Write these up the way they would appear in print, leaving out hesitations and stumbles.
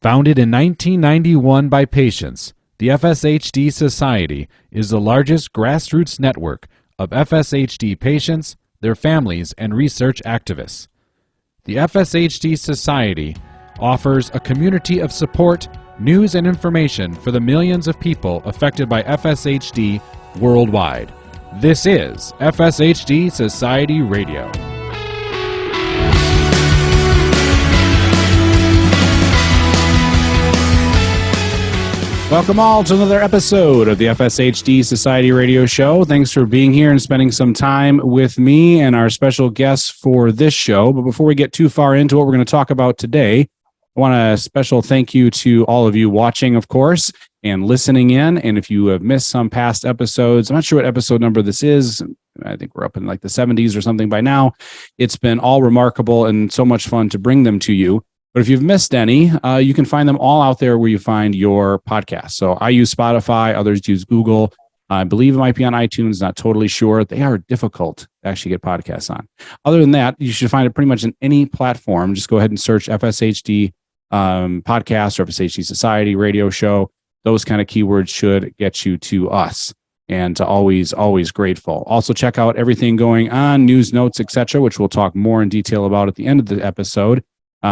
Founded in 1991 by patients, the FSHD Society is the largest grassroots network of FSHD patients, their families, and research activists. The FSHD Society offers a community of support, news, and information for the millions of people affected by FSHD worldwide. This is FSHD Society Radio. Welcome all to another episode of the FSHD Society Radio Show. Thanks for being here and spending some time with me and our special guests for this show. But before we get too far into what we're going to talk about today, I want a special thank you to all of you watching, of course, and listening in. And if you have missed some past episodes, I'm not sure what episode number this is. I think we're up in like the 70s or something by now. It's been all remarkable and so much fun to bring them to you. But if you've missed any, you can find them all out there where you find your podcast. So I use Spotify, others use Google. I believe it might be on iTunes, not totally sure. They are difficult to actually get podcasts on. Other than that, you should find it pretty much in any platform. Just go ahead and search FSHD podcast or FSHD Society Radio Show. Those kind of keywords should get you to us. And always grateful. Also check out everything going on, news, notes, etc., which we'll talk more in detail about at the end of the episode.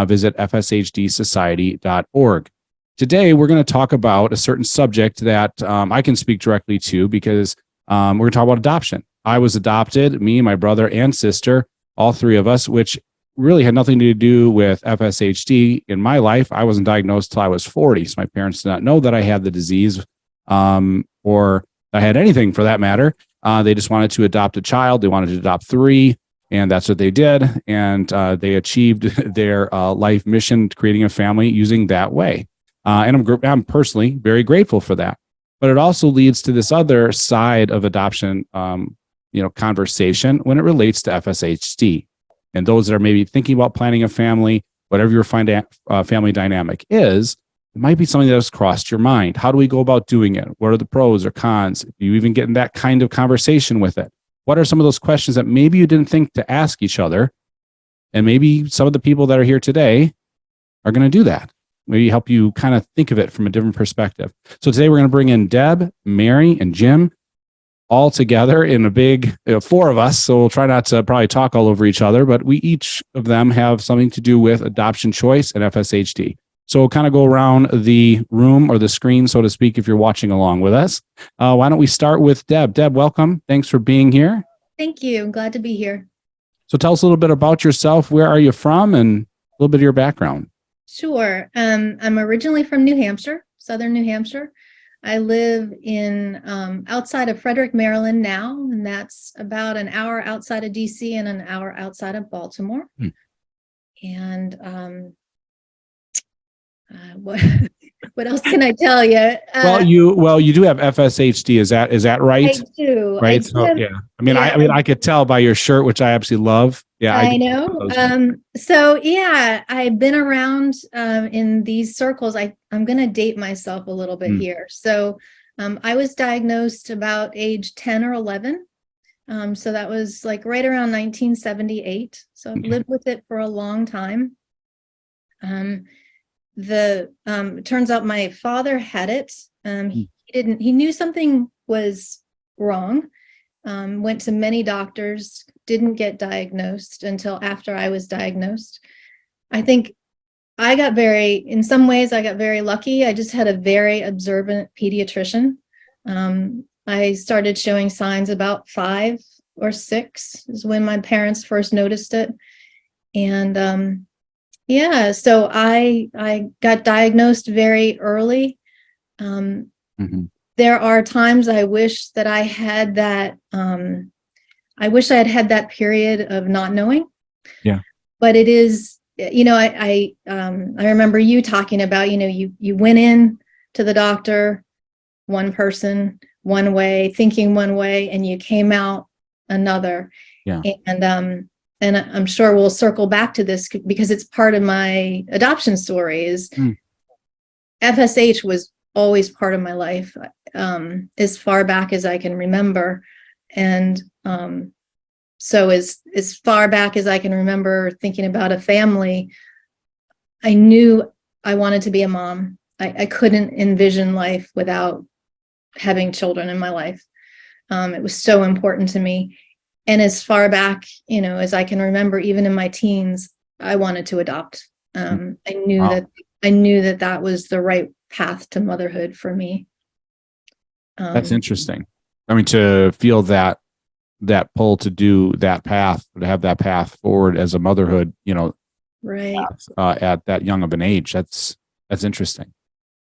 Visit fshdsociety.org. Today, we're going to talk about a certain subject that I can speak directly to because we're going to talk about adoption. I was adopted, me, my brother, and sister, all three of us, which really had nothing to do with FSHD in my life. I wasn't diagnosed till I was 40, so my parents did not know that I had the disease or I had anything for that matter. They just wanted to adopt a child. They wanted to adopt three. And that's what they did. And they achieved their life mission, creating a family using that way. And I'm personally very grateful for that. But it also leads to this other side of adoption, conversation when it relates to FSHD. And those that are maybe thinking about planning a family, whatever your family dynamic is, it might be something that has crossed your mind. How do we go about doing it? What are the pros or cons? Do you even get in that kind of conversation with it? What are some of those questions that maybe you didn't think to ask each other? And maybe some of the people that are here today are going to do that. Maybe help you kind of think of it from a different perspective. So today we're going to bring in Deb, Mary, and Jim all together in a big, four of us. So we'll try not to probably talk all over each other, but we each of them have something to do with adoption choice and FSHD. So we'll kind of go around the room or the screen, so to speak, if you're watching along with us. Why don't we start with Deb? Deb, welcome. Thanks for being here. Thank you. I'm glad to be here. So tell us a little bit about yourself. Where are you from and a little bit of your background? Sure. I'm originally from New Hampshire, southern New Hampshire. I live in outside of Frederick, Maryland now, and that's about an hour outside of DC and an hour outside of Baltimore. And what else can I tell you? You do have FSHD. Is that right? I do. Right. I could tell by your shirt, which I absolutely love. Yeah, I know. I've been around in these circles. I'm going to date myself a little bit here. So I was diagnosed about age 10 or 11. So that was like right around 1978. So I've lived with it for a long time. It turns out my father had it. He knew something was wrong, went to many doctors, didn't get diagnosed until after I was diagnosed. I think in some ways I got very lucky. I just had a very observant pediatrician. I started showing signs about 5 or 6 is when my parents first noticed it. And, so I got diagnosed very early. There are times I wish that I had that. I wish I had that period of not knowing. Yeah. But it is, I remember you talking about, you went in to the doctor, one person, one way, thinking one way, and you came out another. Yeah. And I'm sure we'll circle back to this because it's part of my adoption story is FSH was always part of my life as far back as I can remember. And so as far back as I can remember thinking about a family, I knew I wanted to be a mom. I couldn't envision life without having children in my life. It was so important to me. And as far back, as I can remember, even in my teens, I wanted to adopt. I knew Wow. that was the right path to motherhood for me. That's interesting. I mean, to feel that pull to do that path, to have that path forward as a motherhood, Right. at that young of an age, that's interesting.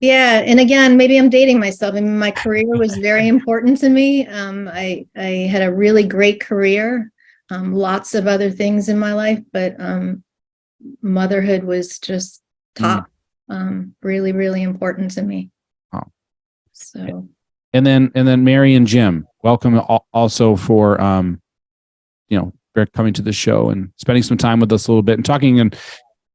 Yeah. And again, maybe I'm dating myself. I mean, my career was very important to me. I had a really great career, lots of other things in my life, but motherhood was just top, really, really important to me. Wow. So. And then Mary and Jim, welcome also for, coming to the show and spending some time with us a little bit and talking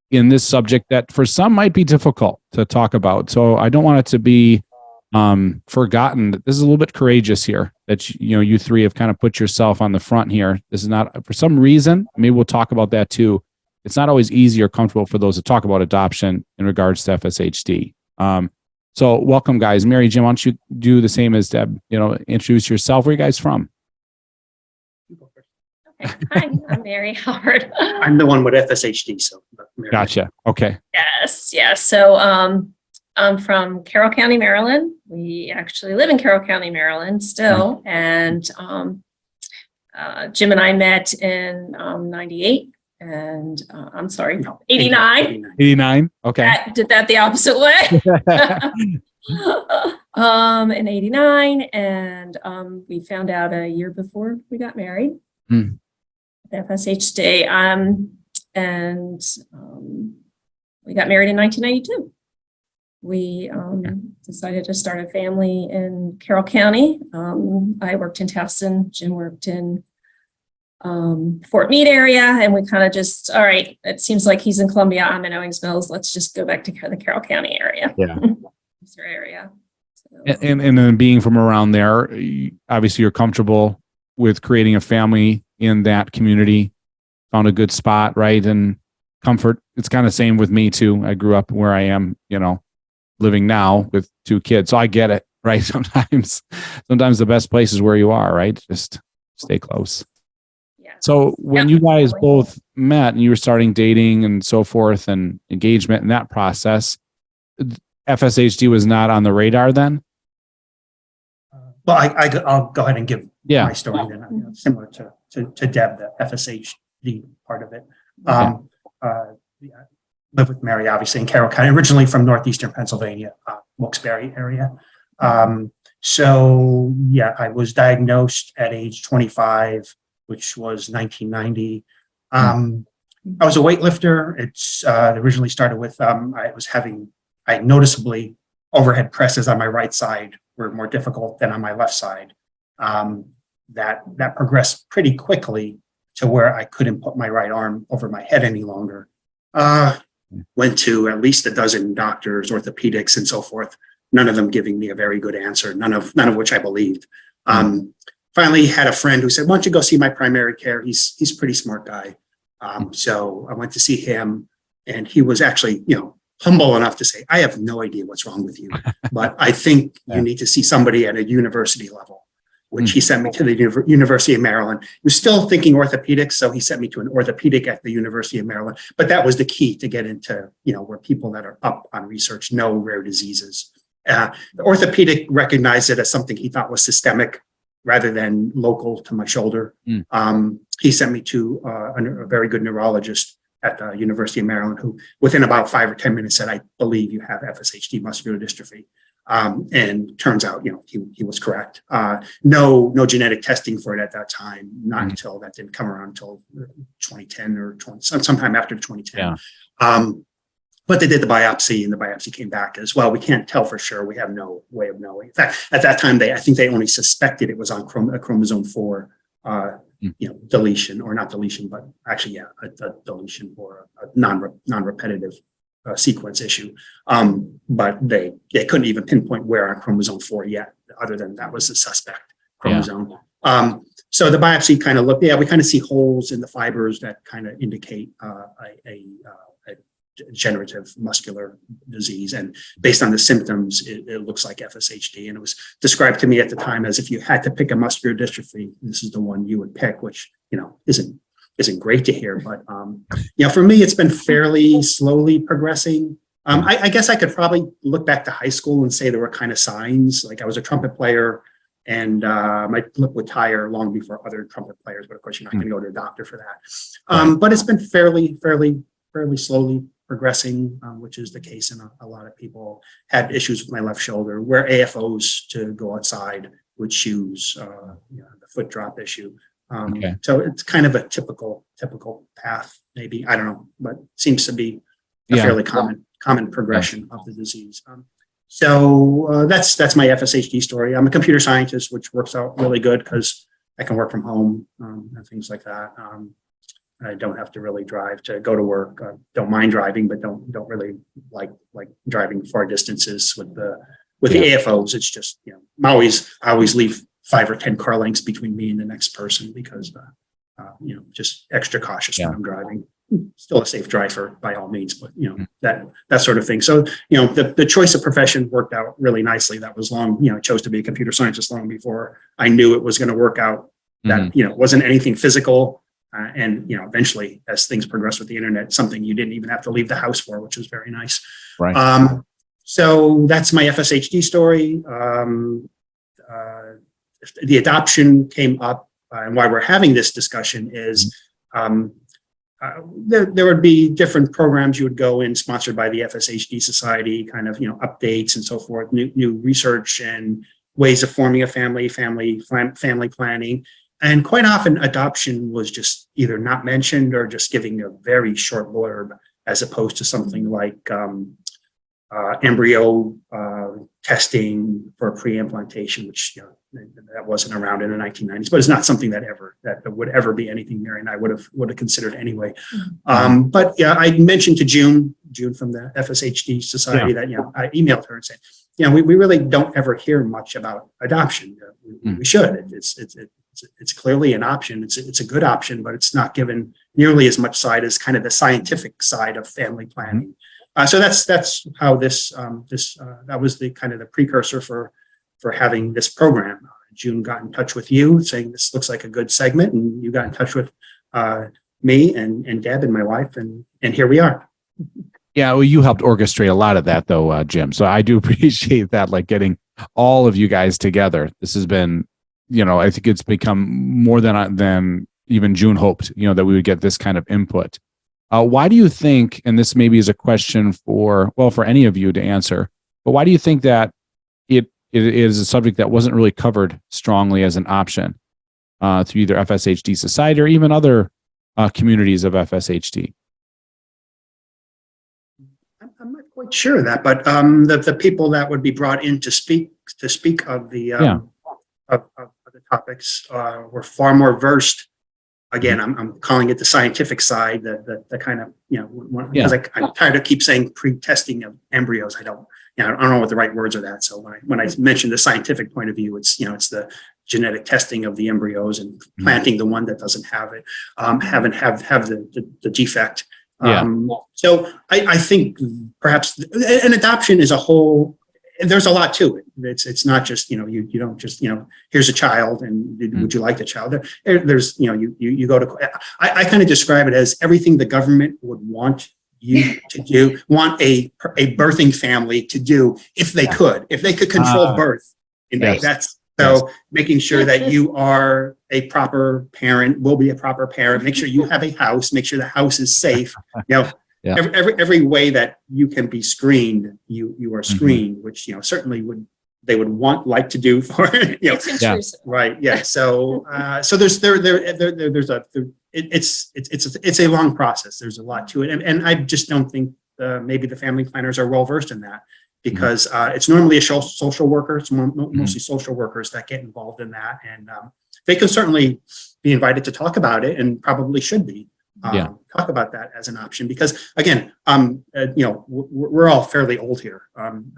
in this subject that for some might be difficult to talk about. So I don't want it to be forgotten that this is a little bit courageous here, that you three have kind of put yourself on the front here. This is not, for some reason, maybe we'll talk about that too. It's not always easy or comfortable for those to talk about adoption in regards to FSHD. So welcome, guys. Mary, Jim, why don't you do the same as Deb? Introduce yourself. Where are you guys from? Okay. Hi, I'm Mary Howard. I'm the one with FSHD, so. Mary. Gotcha. Okay. Yes. So I'm from Carroll County, Maryland. We actually live in Carroll County, Maryland still. And Jim and I met in 98 and I'm sorry, No, 89. 89. Okay. Did that the opposite way. In 89. And we found out a year before we got married. FSHD. And we got married in 1992. We decided to start a family in Carroll County. I worked in Towson. Jim worked in Fort Meade area, and we kind of just, all right, it seems like he's in Columbia, I'm in Owings Mills. Let's just go back to the Carroll County area. Yeah. area. So, And then being from around there, obviously you're comfortable with creating a family in that community, found a good spot, right? And comfort. It's kind of same with me too. I grew up where I am, living now with 2 kids. So I get it, right? Sometimes the best place is where you are, right? Just stay close. yeah. So when you guys both met and you were starting dating and so forth and engagement in that process, FSHD was not on the radar then? Well, I'll go ahead and give Yeah. my story then, similar to Deb, the FSHD part of it. Lived with Mary, obviously, in Carroll County, originally from northeastern Pennsylvania, Wilkes-Barre area. So yeah, I was diagnosed at age 25, which was 1990. I was a weightlifter. It's originally started with I had noticeably overhead presses on my right side were more difficult than on my left side. That progressed pretty quickly to where I couldn't put my right arm over my head any longer. Went to at least a dozen doctors, orthopedics, and so forth. None of them giving me a very good answer. None of which I believed. Finally, had a friend who said, "Why don't you go see my primary care? He's a pretty smart guy." So I went to see him, and he was actually, humble enough to say, "I have no idea what's wrong with you, but I think you need to see somebody at a university level." Which he sent me to the University of Maryland. He was still thinking orthopedics, so he sent me to an orthopedic at the University of Maryland. But that was the key to get into, where people that are up on research know rare diseases. The orthopedic recognized it as something he thought was systemic rather than local to my shoulder. He sent me to a very good neurologist at the University of Maryland, who within about 5 or 10 minutes said, "I believe you have FSHD, muscular dystrophy." And turns out, he was correct. No genetic testing for it at that time, not until that didn't come around until 2010 or sometime after 2010. Yeah. But they did the biopsy, and the biopsy came back as well. We can't tell for sure. We have no way of knowing. In fact, at that time, I think they only suspected it was on a chromosome 4, deletion, or not deletion, but actually, a deletion or a non-repetitive sequence issue. But they couldn't even pinpoint where on chromosome 4 yet, other than that was the suspect chromosome. Yeah. So the biopsy kind of looked, we kind of see holes in the fibers that kind of indicate a degenerative muscular disease. And based on the symptoms, it looks like FSHD. And it was described to me at the time as if you had to pick a muscular dystrophy, this is the one you would pick, which, isn't great to hear. But, for me, it's been fairly slowly progressing. I guess I could probably look back to high school and say there were kind of signs. Like I was a trumpet player and my lip would tire long before other trumpet players. But of course, you're not going to go to a doctor for that. But it's been fairly slowly progressing, which is the case in a lot of people. Had issues with my left shoulder, wear AFOs to go outside with shoes, the foot drop issue. So it's kind of a typical path, maybe, I don't know, but seems to be a fairly common progression of the disease. So that's my FSHD story. I'm a computer scientist, which works out really good because I can work from home and things like that. I don't have to really drive to go to work. Don't mind driving, but don't really like driving far distances with the AFOs. It's just, I always leave 5 or 10 car lengths between me and the next person because just extra cautious when I'm driving. Still a safe driver by all means, but that sort of thing. So the choice of profession worked out really nicely. That was long. I chose to be a computer scientist long before I knew it was going to work out. That it wasn't anything physical. And eventually, as things progress with the internet, something you didn't even have to leave the house for, which was very nice. Right. So that's my FSHD story. The adoption came up, and why we're having this discussion is there would be different programs you would go in sponsored by the FSHD Society, kind of updates and so forth, new research and ways of forming a family planning. And quite often adoption was just either not mentioned or just giving a very short blurb, as opposed to something like embryo testing for pre-implantation, which that wasn't around in the 1990s, but it's not something that would ever be anything Mary and I would have considered anyway. But I mentioned to June from the FSHD Society that I emailed her and said, we really don't ever hear much about adoption. We should. It's clearly an option. It's a good option, but it's not given nearly as much side as kind of the scientific side of family planning. So that's how this that was the kind of the precursor for having this program. June got in touch with you saying this looks like a good segment, and you got in touch with me and Deb and my wife, and here we are. Yeah, well, you helped orchestrate a lot of that, though, Jim. So I do appreciate that, like getting all of you guys together. This has been, I think it's become more than even June hoped, that we would get this kind of input. Why do you think, and this maybe is a question for any of you to answer, but why do you think that it is a subject that wasn't really covered strongly as an option through either FSHD Society or even other communities of FSHD? I'm not quite sure of that, but the people that would be brought in to speak of the of the topics were far more versed. Again, I'm calling it the scientific side, the kind of because I'm tired of keep saying pre-testing of embryos. I don't know what the right words are that. So when I mention the scientific point of view, it's it's the genetic testing of the embryos and planting the one that doesn't have it, have the defect. So I think perhaps an adoption is a whole. There's a lot to it. It's not just you don't just here's a child and would you like the child? There's you go to. I kind of describe it as everything the government would want you to do, want a birthing family to do if they could control birth. That's so making sure that you are a proper parent, will be a proper parent. Make sure you have a house. Make sure the house is safe. Every way that you can be screened, you are screened, which certainly they would like to do for It's intrusive. Right. Yeah. So there's it's a long process. There's a lot to it, and I just don't think maybe the family planners are well versed in that, because it's normally a social worker. It's mostly social workers that get involved in that, and they can certainly be invited to talk about it, and probably should be. Talk about that as an option, because again, we're all fairly old here.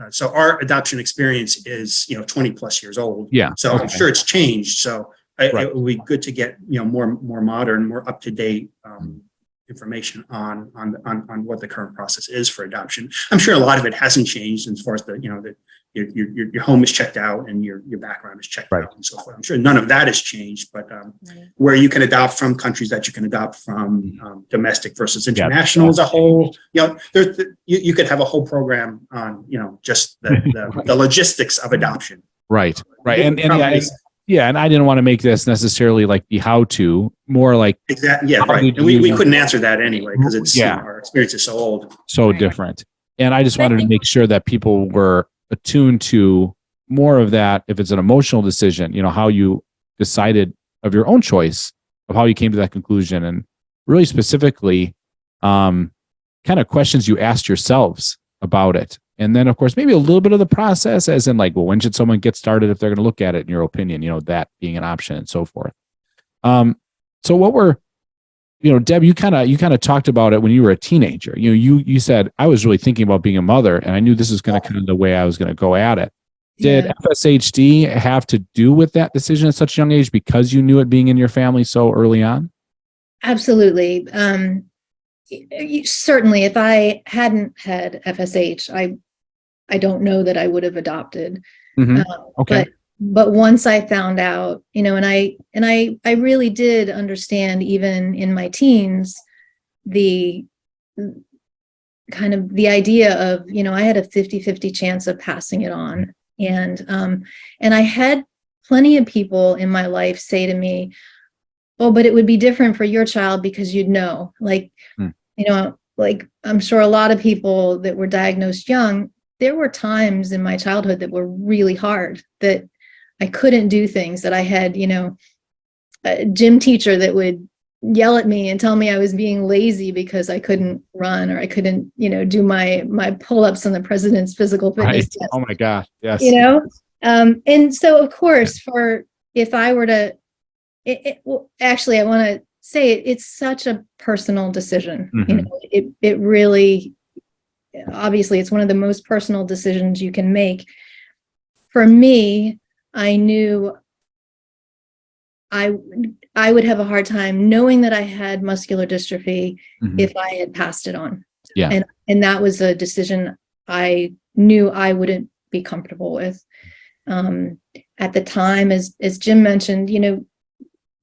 So our adoption experience is, 20 plus years old. Yeah. So I'm sure it's changed. So it would be good to get, more modern, more up to date information on what the current process is for adoption. I'm sure a lot of it hasn't changed as far as your home is checked out and your background is checked Right. out and so forth. I'm sure none of that has changed, but where you can adopt from, countries that you can adopt from, domestic versus international as a whole, you could have a whole program on, just the logistics of adoption. Right. And and I didn't want to make this necessarily like the how-to, more like exactly. Yeah, right. And we couldn't answer that anyway because it's our experience is so old, so different. And I just wanted to make sure that people were attuned to more of that. If it's an emotional decision, how you decided of your own choice of how you came to that conclusion, and really specifically, kind of questions you asked yourselves about it. And then, of course, maybe a little bit of the process, as in like, well, when should someone get started if they're going to look at it, in your opinion, that being an option and so forth. So what were, Deb, you kind of talked about it when you were a teenager. You said, I was really thinking about being a mother, and I knew this was going to kind of the way I was going to go at it. Did FSHD have to do with that decision at such a young age because you knew it being in your family so early on? Absolutely. Certainly, if I hadn't had FSH, I don't know that I would have adopted. Mm-hmm. Okay. But once I found out, and I really did understand, even in my teens, the kind of the idea of, I had a 50-50 chance of passing it on. And I had plenty of people in my life say to me, oh, but it would be different for your child because you'd know, like, like I'm sure a lot of people that were diagnosed young, there were times in my childhood that were really hard, that I couldn't do things, that I had, a gym teacher that would yell at me and tell me I was being lazy because I couldn't run, or I couldn't, do my pull-ups on the president's physical fitness test. Oh my gosh. Yes. And so of course, if I were to, well, actually, I want to say it's such a personal decision. Mm-hmm. It really, obviously, it's one of the most personal decisions you can make. For me, I knew I would have a hard time knowing that I had muscular dystrophy if I had passed it on. Yeah. And that was a decision I knew I wouldn't be comfortable with. At the time, as Jim mentioned,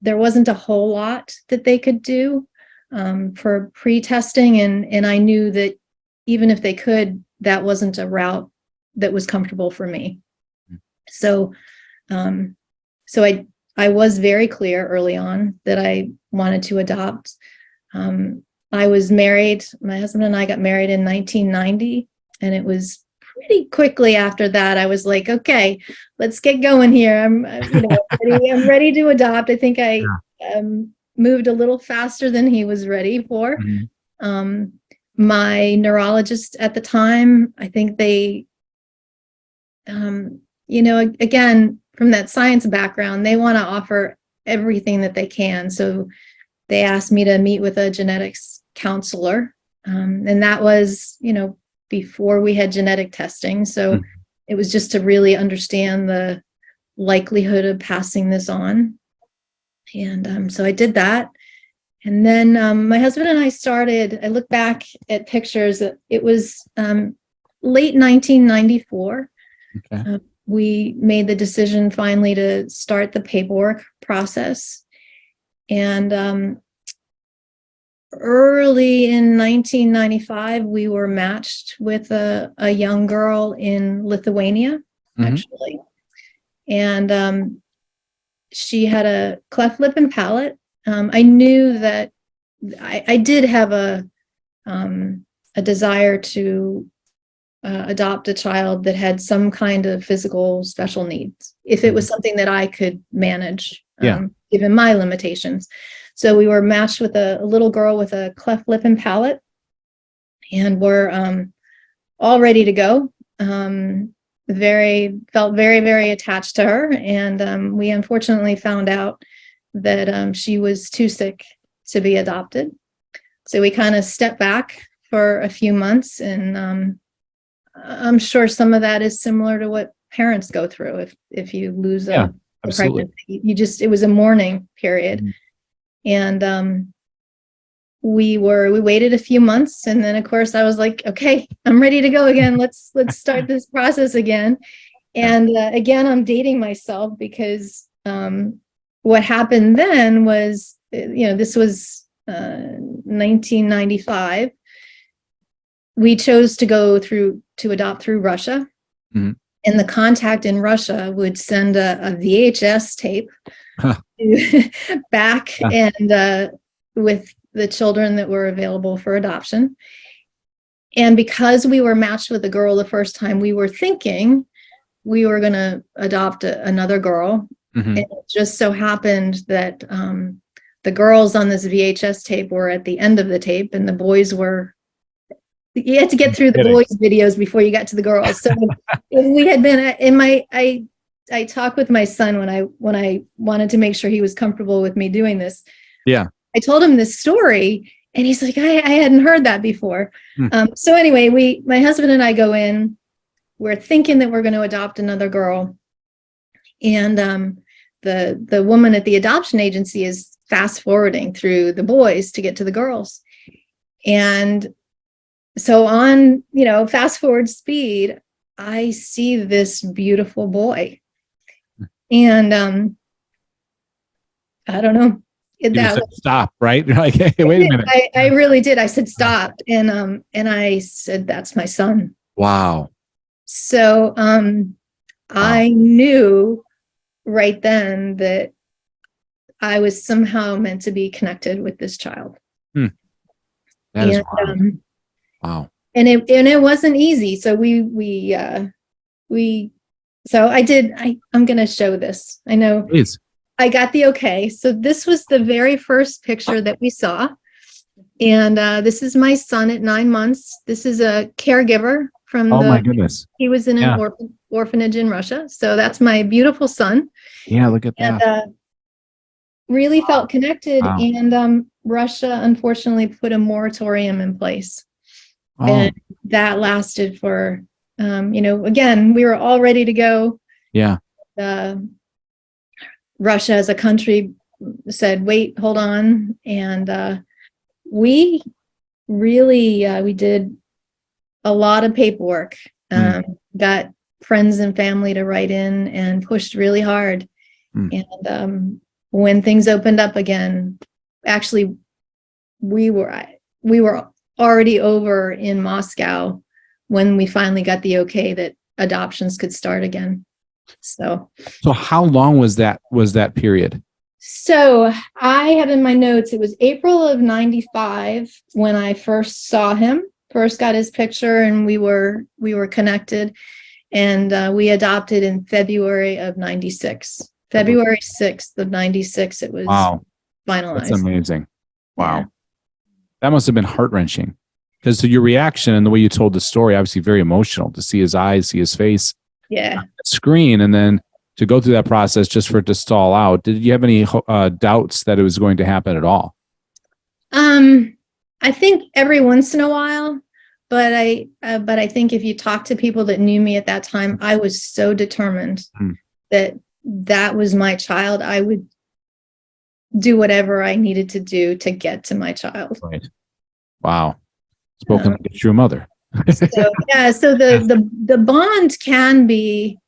there wasn't a whole lot that they could do for pre-testing. And I knew that even if they could, that wasn't a route that was comfortable for me. So I was very clear early on that I wanted to adopt. I was married. My husband and I got married in 1990, and it was pretty quickly after that I was like, okay, let's get going here. I'm ready to adopt. I think I moved a little faster than he was ready for. My neurologist at the time, I think they, again, from that science background, they want to offer everything that they can. So they asked me to meet with a genetics counselor. And that was, before we had genetic testing. So it was just to really understand the likelihood of passing this on. And so I did that. And then my husband and I look back at pictures, it was late 1994. Okay. We made the decision finally to start the paperwork process. And early in 1995, we were matched with a young girl in Lithuania, actually. And she had a cleft lip and palate. I knew that I did have a desire to adopt a child that had some kind of physical special needs, if it was something that I could manage, given my limitations. So we were matched with a little girl with a cleft lip and palate, and we're all ready to go. Felt very, very attached to her. And we unfortunately found out that she was too sick to be adopted. So we kind of stepped back for a few months, and I'm sure some of that is similar to what parents go through if you lose a pregnancy. It was a mourning period. And we waited a few months, and then of course I was like, okay, I'm ready to go again. Let's start this process again. And again, I'm dating myself because what happened then was, this was 1995. We chose to adopt through Russia. Mm-hmm. And the contact in Russia would send a VHS tape back and with the children that were available for adoption. And because we were matched with a girl the first time, we were thinking we were going to adopt another girl. Mm-hmm. And it just so happened that the girls on this VHS tape were at the end of the tape, and the boys were. You had to get through the boys' videos before you got to the girls. So we had been in I talked with my son when I wanted to make sure he was comfortable with me doing this. Yeah. I told him this story, and he's like, I hadn't heard that before. So anyway, my husband and I go in. We're thinking that we're going to adopt another girl, and the woman at the adoption agency is fast forwarding through the boys to get to the girls, and so on, fast forward speed, I see this beautiful boy, and I don't know. You said stop, right? You're like, hey, wait a minute. I really did. I said stop, and I said, that's my son. Wow. So I knew right then that I was somehow meant to be connected with this child. That is wild. Wow. And it wasn't easy. So I'm going to show this. I know. Please. I got the okay. So this was the very first picture that we saw. And this is my son at 9 months. This is a caregiver from my goodness. He was in an orphanage in Russia. So that's my beautiful son. Yeah, look at that. And really felt connected. Wow. And Russia unfortunately put a moratorium in place. Oh. And that lasted for, again, we were all ready to go. Yeah. Russia as a country said, wait, hold on. And we really, we did a lot of paperwork, got friends and family to write in and pushed really hard. And when things opened up again, actually, we were already over in Moscow when we finally got the okay that adoptions could start again. So how long was that period? So I have in my notes, it was April of 95 when I first saw him, first got his picture, and we were connected, and we adopted in February of 96. February 6th of 96, it was finalized. That's amazing. Wow. Yeah. That must have been heart-wrenching, because your reaction and the way you told the story, obviously very emotional, to see his eyes, see his face on the screen, and then to go through that process just for it to stall out. Did you have any doubts that it was going to happen at all? I think every once in a while, but I think if you talk to people that knew me at that time, I was so determined that was my child. I would do whatever I needed to do to get to my child. Right. Wow. Spoken like a true mother. So the bond can be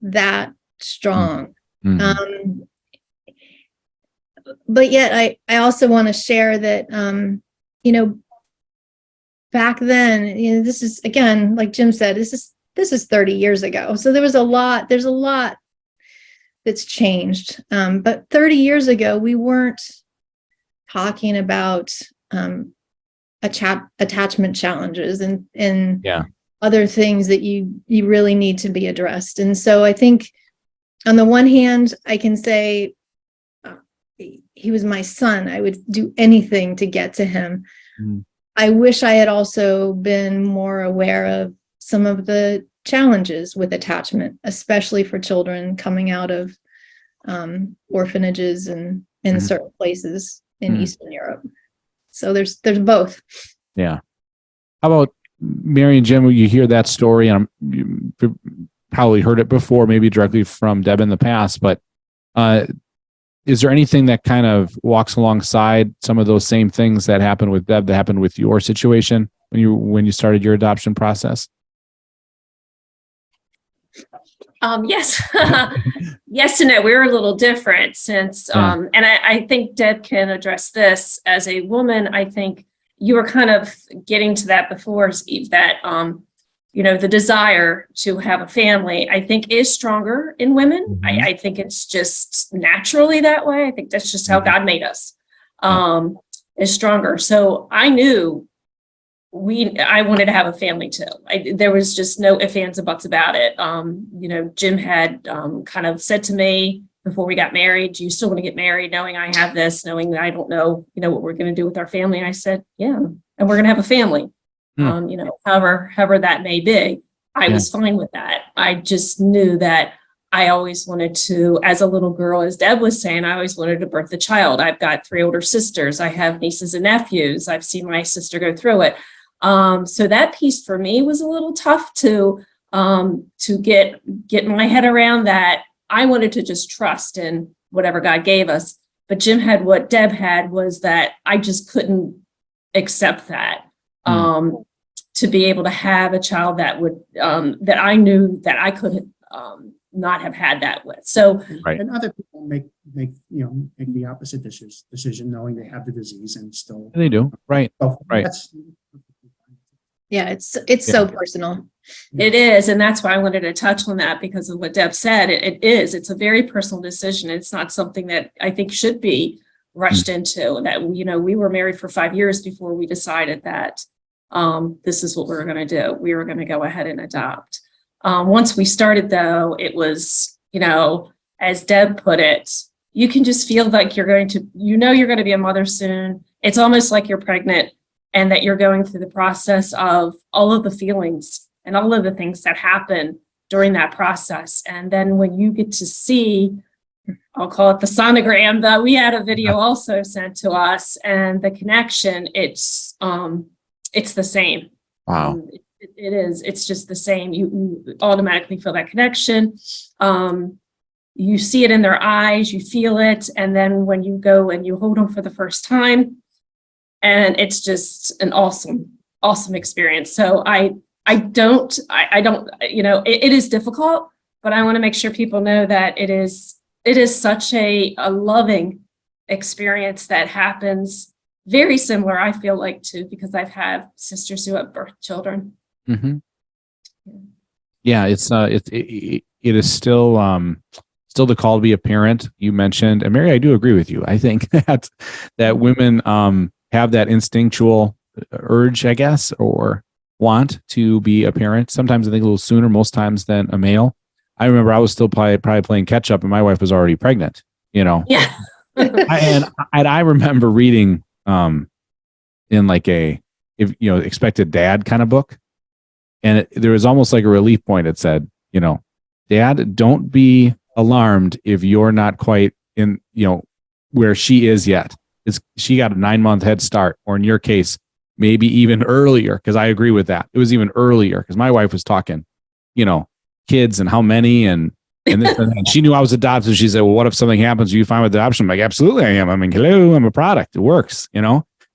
that strong. But yet I also want to share that, back then, this is, again, like Jim said, this is 30 years ago. So there's a lot that's changed. But 30 years ago, we weren't talking about attachment challenges and other things that you really need to be addressed. And so I think on the one hand, I can say he was my son. I would do anything to get to him. I wish I had also been more aware of some of the challenges with attachment, especially for children coming out of orphanages and in certain places in Eastern Europe. So there's both. Yeah. How about Mary and Jim? You hear that story, and you probably heard it before, maybe directly from Deb in the past, but is there anything that kind of walks alongside some of those same things that happened with Deb that happened with your situation when you started your adoption process? Yes. Yes and no. We're a little different since, and I think Deb can address this as a woman. I think you were kind of getting to that before, Steve, that, the desire to have a family, I think, is stronger in women. Mhm. I think it's just naturally that way. I think that's just how God made us, is stronger. So I knew I wanted to have a family too. There was just no ifs, ands, or buts about it. Jim had kind of said to me before we got married, "Do you still want to get married?" Knowing I have this, knowing that I don't know, what we're going to do with our family. And I said, "Yeah, and we're going to have a family." However that may be, I was fine with that. I just knew that I always wanted to, as a little girl, as Deb was saying, I always wanted to birth a child. I've got 3 older sisters. I have nieces and nephews. I've seen my sister go through it. So that piece for me was a little tough to get my head around. That I wanted to just trust in whatever God gave us. But Jim had what Deb had, was that I just couldn't accept that. To be able to have a child that would that I knew that I could not have had that with. So And other people make the opposite decision, knowing they have the disease and still. They do. Right. Right. Yeah, it's so personal. It is. And that's why I wanted to touch on that, because of what Deb said. It's a very personal decision. It's not something that I think should be rushed into. That, we were married for 5 years before we decided that this is what we were going to do. We were going to go ahead and adopt. Once we started, though, it was, as Deb put it, you can just feel like you're going to be a mother soon. It's almost like you're pregnant, and that you're going through the process of all of the feelings and all of the things that happen during that process. And then when you get to see, I'll call it the sonogram, that we had a video also sent to us, and the connection, it's the same. Wow. It is. It's just the same. You automatically feel that connection. You see it in their eyes, you feel it. And then when you go and you hold them for the first time, and it's just an awesome experience. So it is difficult, but I want to make sure people know that it is such a loving experience that happens very similar, I feel like, too, because I've had sisters who have birthed children. Mm-hmm. Yeah, it is still the call to be a parent. You mentioned, and Mary, I do agree with you. I think that women have that instinctual urge, I guess, or want to be a parent. Sometimes I think a little sooner, most times, than a male. I remember I was still probably playing catch up, and my wife was already pregnant. Yeah. and I remember reading in like expected dad kind of book, and there was almost like a relief point. It said, Dad, don't be alarmed if you're not quite in where she is yet. She got a 9-month head start, or in your case, maybe even earlier, because I agree with that. It was even earlier, because my wife was talking, kids and how many and this and that. And she knew I was adopted. She said, "Well, what if something happens? Are you fine with adoption?" I'm like, "Absolutely, I am. I mean, hello, I'm a product. It works,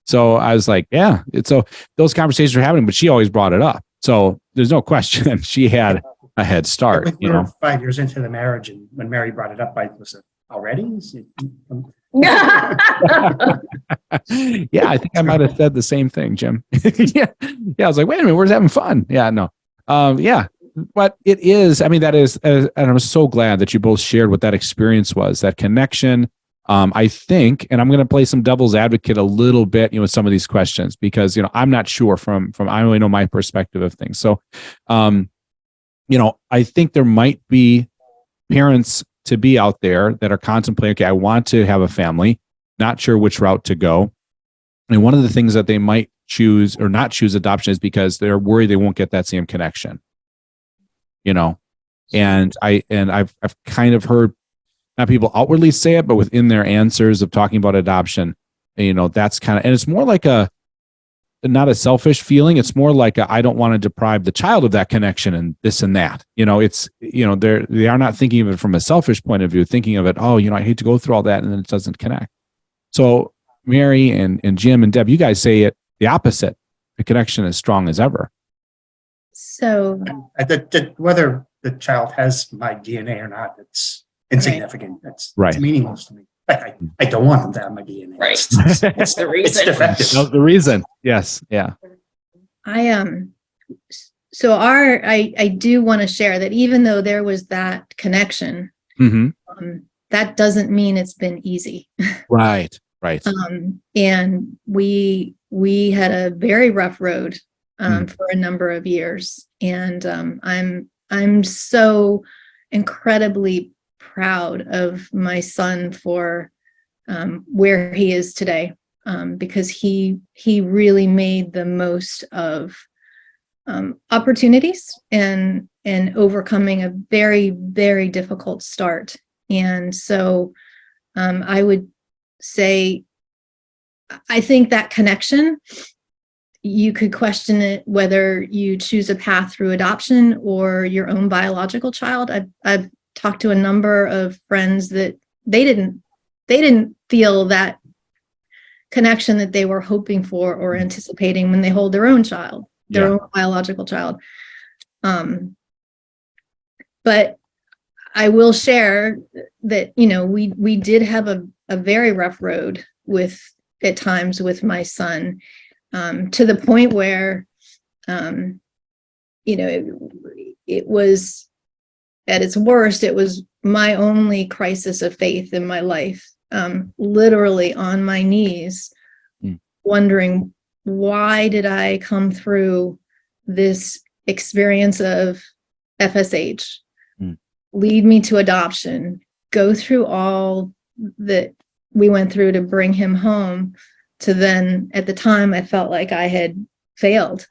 So I was like, "Yeah." So those conversations were happening, but she always brought it up. So there's no question she had a head start. We were 5 years into the marriage, and when Mary brought it up, I was already. Yeah, I think I might have said the same thing, Jim. Yeah. I was like, "Wait a minute, we're just having fun." Yeah, no. Yeah, but it is. I mean, that is, and I'm so glad that you both shared what that experience was, that connection. I think, and I'm going to play some devil's advocate a little bit, with some of these questions, because I'm not sure from I only know my perspective of things. So, I think there might be parents to be out there that are contemplating, okay, I want to have a family, not sure which route to go. And one of the things that they might choose or not choose adoption is because they're worried they won't get that same connection. And I've kind of heard, not people outwardly say it, but within their answers of talking about adoption, that's kind of, and it's more like not a selfish feeling. It's more like I don't want to deprive the child of that connection and this and that. It's, they are not thinking of it from a selfish point of view, thinking of it, oh, I hate to go through all that and then it doesn't connect. So Mary and Jim and Deb, you guys say it the opposite. The connection is strong as ever. So Whether the child has my DNA or not, it's insignificant. It's meaningless to me. I don't want them to have my DNA. Right. It's the reason. It's defective. That's the reason. Yes. Yeah. So I do want to share that even though there was that connection, that doesn't mean it's been easy. Right. And we had a very rough road for a number of years, and I'm so incredibly proud of my son for where he is today, because he really made the most of opportunities and overcoming a very, very difficult start. And so I would say, I think that connection, you could question it whether you choose a path through adoption or your own biological child. I've talked to a number of friends that they didn't feel that connection that they were hoping for or anticipating when they hold their own child, their own biological child. But I will share that, we did have a very rough road at times with my son, to the point where, it was at its worst, it was my only crisis of faith in my life, literally on my knees, wondering, why did I come through this experience of FSH, lead me to adoption, go through all that we went through to bring him home, to then at the time I felt like I had failed.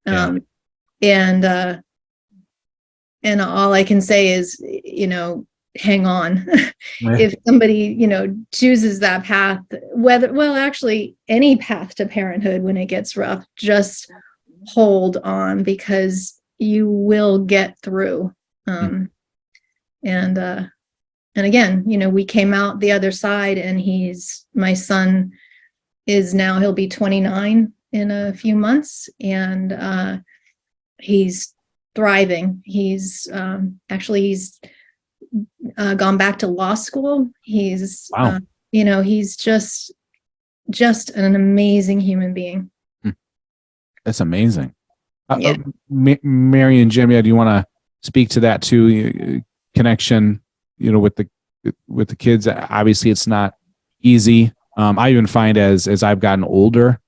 And all I can say is, hang on. If somebody, chooses that path, actually any path to parenthood, when it gets rough, just hold on, because you will get through. And again, we came out the other side, and my son is now, he'll be 29 in a few months, and he's thriving. He's gone back to law school. He's, he's just an amazing human being. That's amazing. Mary and Jim, do you want to speak to that too? Connection, with the kids. Obviously, it's not easy. I even find as I've gotten older,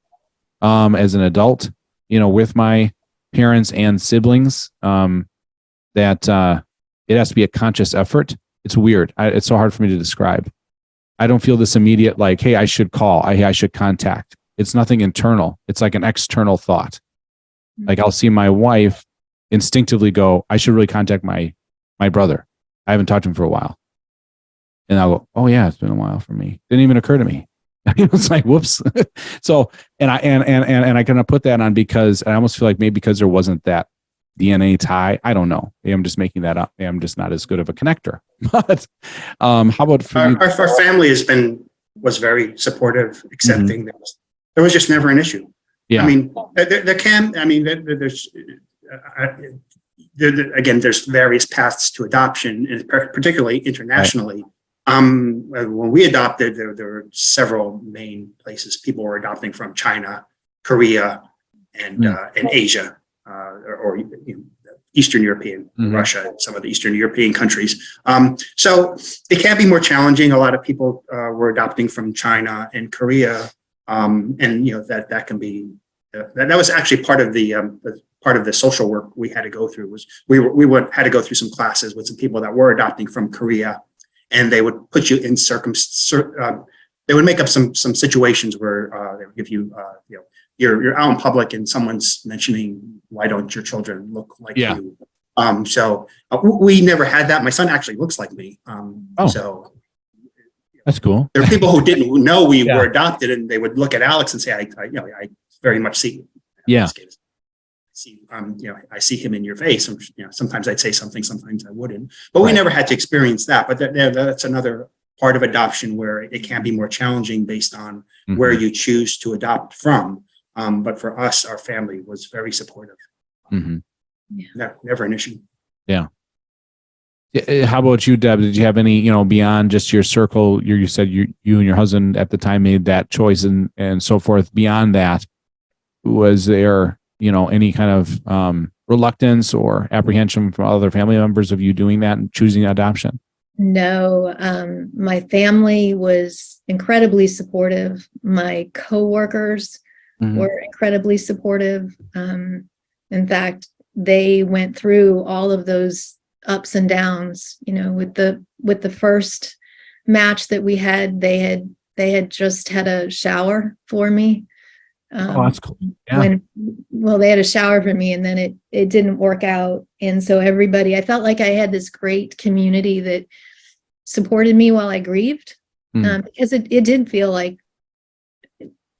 as an adult, with my parents and siblings, that it has to be a conscious effort. It's weird. It's so hard for me to describe. I don't feel this immediate, like, hey, I should call. I should contact. It's nothing internal. It's like an external thought. Like, I'll see my wife instinctively go, I should really contact my brother. I haven't talked to him for a while. And I'll go, oh yeah, it's been a while for me. Didn't even occur to me. It's like, whoops. So, and I kind of put that on because I almost feel like maybe because there wasn't that DNA tie. I don't know. I'm just making that up. I'm just not as good of a connector. But how about for you? Our family was very supportive, accepting. There was just never an issue. Yeah. I mean, there's various paths to adoption, and particularly internationally. Right. When we adopted, there were several main places people were adopting from: China, Korea, and Asia, or Eastern European, Russia, some of the Eastern European countries. So it can be more challenging. A lot of people were adopting from China and Korea, and that can be that was actually part of the social work we had to go through. Was we had to go through some classes with some people that were adopting from Korea, and they would put you in they would make up some situations where they would give you you're out in public and someone's mentioning, why don't your children look like you? So we never had that. My son actually looks like me. So that's cool. There are people who didn't know we were adopted, and they would look at Alex and say, very much see. Yeah. See, I see him in your face. And, sometimes I'd say something, sometimes I wouldn't. But we never had to experience that. But that's another part of adoption where it can be more challenging based on where you choose to adopt from. But for us, our family was very supportive. Never an issue. Yeah. How about you, Deb? Did you have any, beyond just your circle? You said you and your husband at the time made that choice and so forth. Beyond that, was there, any kind of reluctance or apprehension from other family members of you doing that and choosing adoption? No, my family was incredibly supportive. My coworkers were incredibly supportive. In fact, they went through all of those ups and downs. With the first match that we had, they had just had a shower for me. Oh, that's cool. Yeah. They had a shower for me, and then it didn't work out. And so I felt like I had this great community that supported me while I grieved, because it did feel like,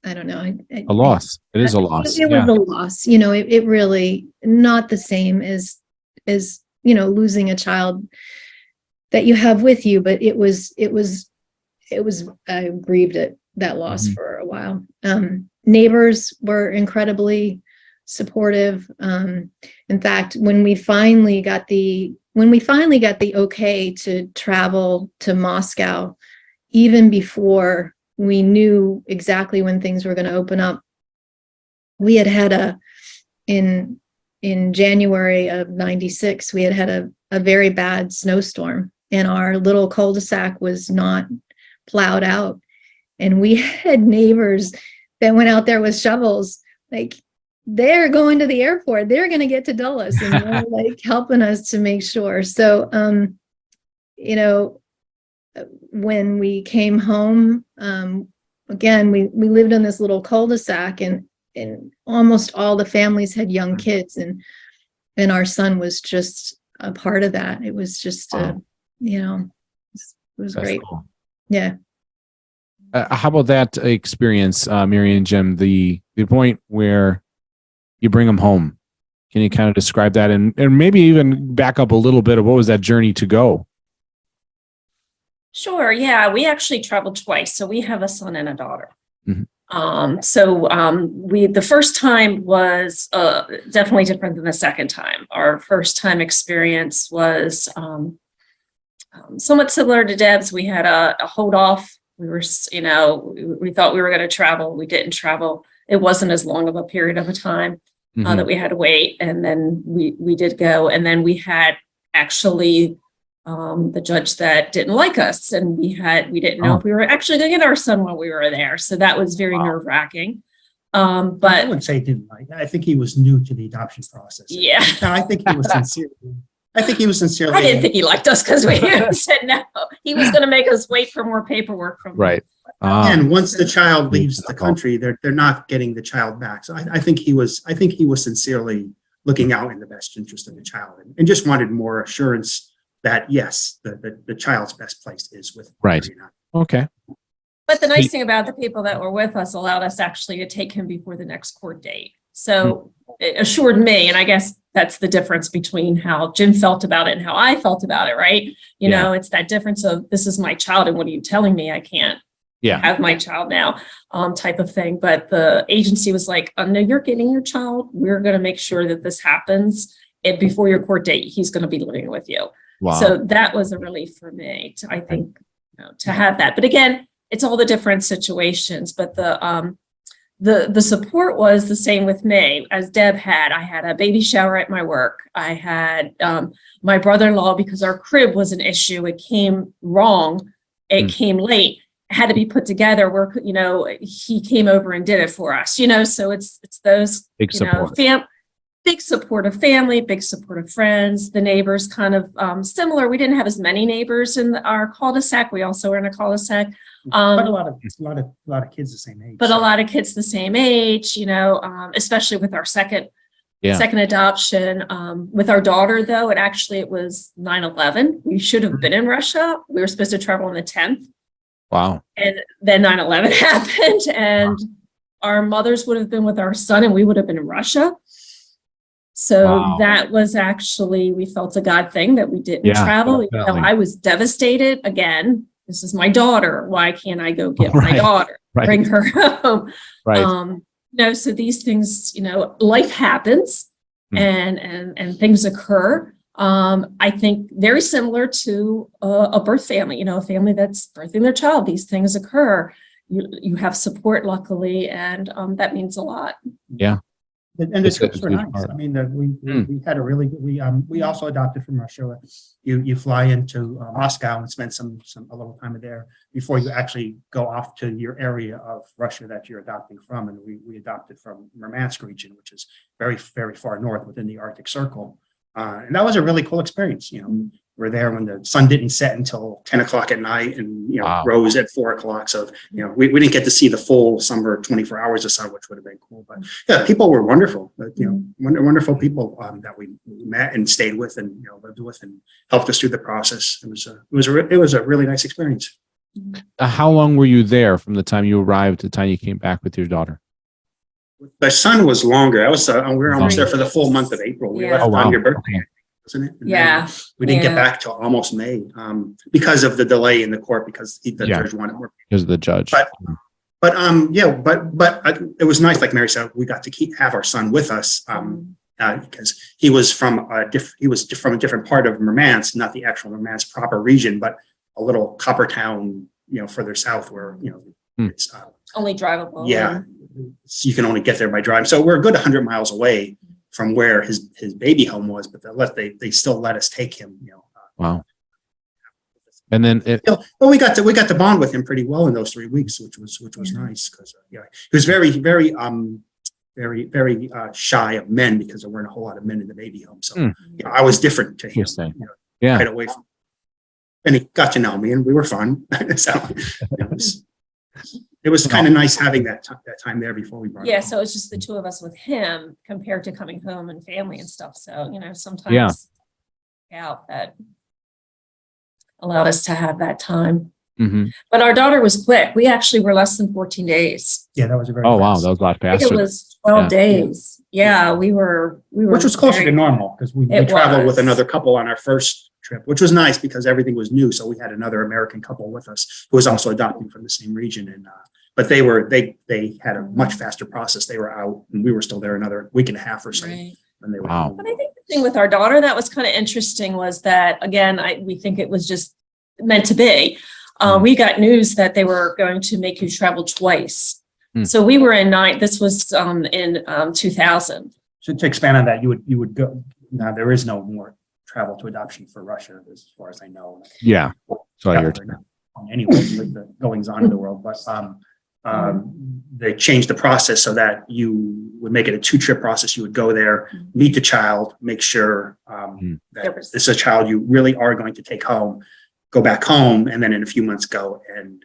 I don't know, a loss. It is a loss. It was a loss. It really not the same as losing a child that you have with you, but it was I grieved at that loss for a while. Neighbors were incredibly supportive. In fact, when we finally got the okay to travel to Moscow, even before we knew exactly when things were going to open up, we had in January of '96, we had a very bad snowstorm, and our little cul-de-sac was not plowed out. And we had neighbors that went out there with shovels, like, they're going to the airport, they're going to get to Dulles, and they're like helping us to make sure. So, when we came home, again, we lived in this little cul-de-sac, and almost all the families had young kids, and our son was just a part of that. It was just, it was That's great. Cool. Yeah. How about that experience, Mary and Jim, the point where you bring them home? Can you kind of describe that and maybe even back up a little bit of what was that journey to go? Sure. Yeah, we actually traveled twice. So we have a son and a daughter. The first time was definitely different than the second time. Our first time experience was somewhat similar to Deb's. We had a hold off. We were, we thought we were going to travel. We didn't travel. It wasn't as long of a period of a time that we had to wait. And then we did go. And then we had actually the judge that didn't like us. And we didn't know if we were actually going to get our son while we were there. So that was very nerve wracking. But I wouldn't say didn't like. I think he was new to the adoption process. Yeah. No, I think he was sincerely. I didn't think he liked us because we said no. He was going to make us wait for more paperwork from right. And once the child leaves the country, they're not getting the child back. So I think he was sincerely looking out in the best interest of the child, and just wanted more assurance that yes, the child's best place is with right. Okay. But the nice thing about the people that were with us allowed us actually to take him before the next court date. So it assured me, and I guess that's the difference between how Jim felt about it and how I felt about it, right? You know, it's that difference of, this is my child, and what are you telling me I can't have my child now, type of thing. But the agency was like, no, you're getting your child. We're going to make sure that this happens. And before your court date, he's going to be living with you. Wow. So that was a relief for me, I think, to have that. But again, it's all the different situations. But the support was the same with me as Deb had. I had a baby shower at my work. I had my brother-in-law, because our crib was an issue. It came wrong. It came late. It had to be put together. Where he came over and did it for us. So it's those big support. Big support of family, big support of friends. The neighbors kind of similar. We didn't have as many neighbors in our cul-de-sac. We also were in a cul-de-sac. But a lot of kids the same age. But a lot of kids the same age, especially with our second adoption. With our daughter, though, it was 9/11. We should have been in Russia. We were supposed to travel on the 10th. Wow. And then 9/11 happened, and our mothers would have been with our son and we would have been in Russia. So Wow. that was actually, we felt a God thing that we didn't Yeah, travel. Even though definitely. I was devastated. Again, this is my daughter. Why can't I go get my Right, daughter, right. bring her home? Right. So these things, life happens and things occur. I think very similar to a birth family, a family that's birthing their child. These things occur. You have support, luckily, and that means a lot. Yeah. And the It's a trips were huge nice. part. I mean, we had a really good, we also adopted from Russia. You fly into Moscow and spend a little time there before you actually go off to your area of Russia that you're adopting from. And we adopted from Murmansk region, which is very, very far north within the Arctic Circle. And that was a really cool experience. We're there when the sun didn't set until 10 o'clock at night and, Wow. rose at 4 o'clock. So, we didn't get to see the full summer 24 hours of sun, which would have been cool. But yeah, people were wonderful, wonderful people that we met and stayed with and, lived with and helped us through the process. It was a really nice experience. How long were you there from the time you arrived to the time you came back with your daughter? The sun was longer. We were almost there Longer. for the full month of April. We Yeah. left Oh, wow. on your birthday, Okay. wasn't it? And Yeah. then we didn't get Yeah. back till almost May because of the delay in the court because the Yeah. judge wanted more. Because of the judge. But it was nice. Like Mary said, we got to have our son with us because he was from a different part of Murmansk, not the actual Murmansk proper region, but a little copper town, further south where it's Only drivable. yeah, so you can only get there by driving. So we're a good 100 miles away from where his baby home was, but they still let us take him. Wow. And then But we got to bond with him pretty well in those 3 weeks, which was nice because he was very very shy of men because there weren't a whole lot of men in the baby home. So I was different to him. Interesting. Yeah. Right away from. And he got to know me, and we were fun. So it was kind of nice having that time there before we brought. Yeah, him so it's just the two of us with him compared to coming home and family and stuff. So, sometimes out that allowed us to have that time. Mm-hmm. But our daughter was quick. We actually were less than 14 days. Yeah, that was a very. Oh, wow. fast. That was a lot I think faster. it was 12 Yeah. days. Yeah, we were. Which was closer very- to normal because we It traveled was. with another couple on our first trip, which was nice because everything was new. So we had another American couple with us who was also adopting from the same region. And but they had a much faster process. They were out and we were still there another week and a half or so. Right. When they were Wow. But I think the thing with our daughter that was kind of interesting was that, again, we think it was just meant to be. We got news that they were going to make you travel twice. So we were this was in 2000. So to expand on that, you would go. Now there is no more travel to adoption for Russia, as far as I know. Yeah. So you're Anyway, with the goings on in the world, but they changed the process so that you would make it a 2-trip process. You would go there, meet the child, make sure that this is a child you really are going to take home, go back home, and then in a few months go and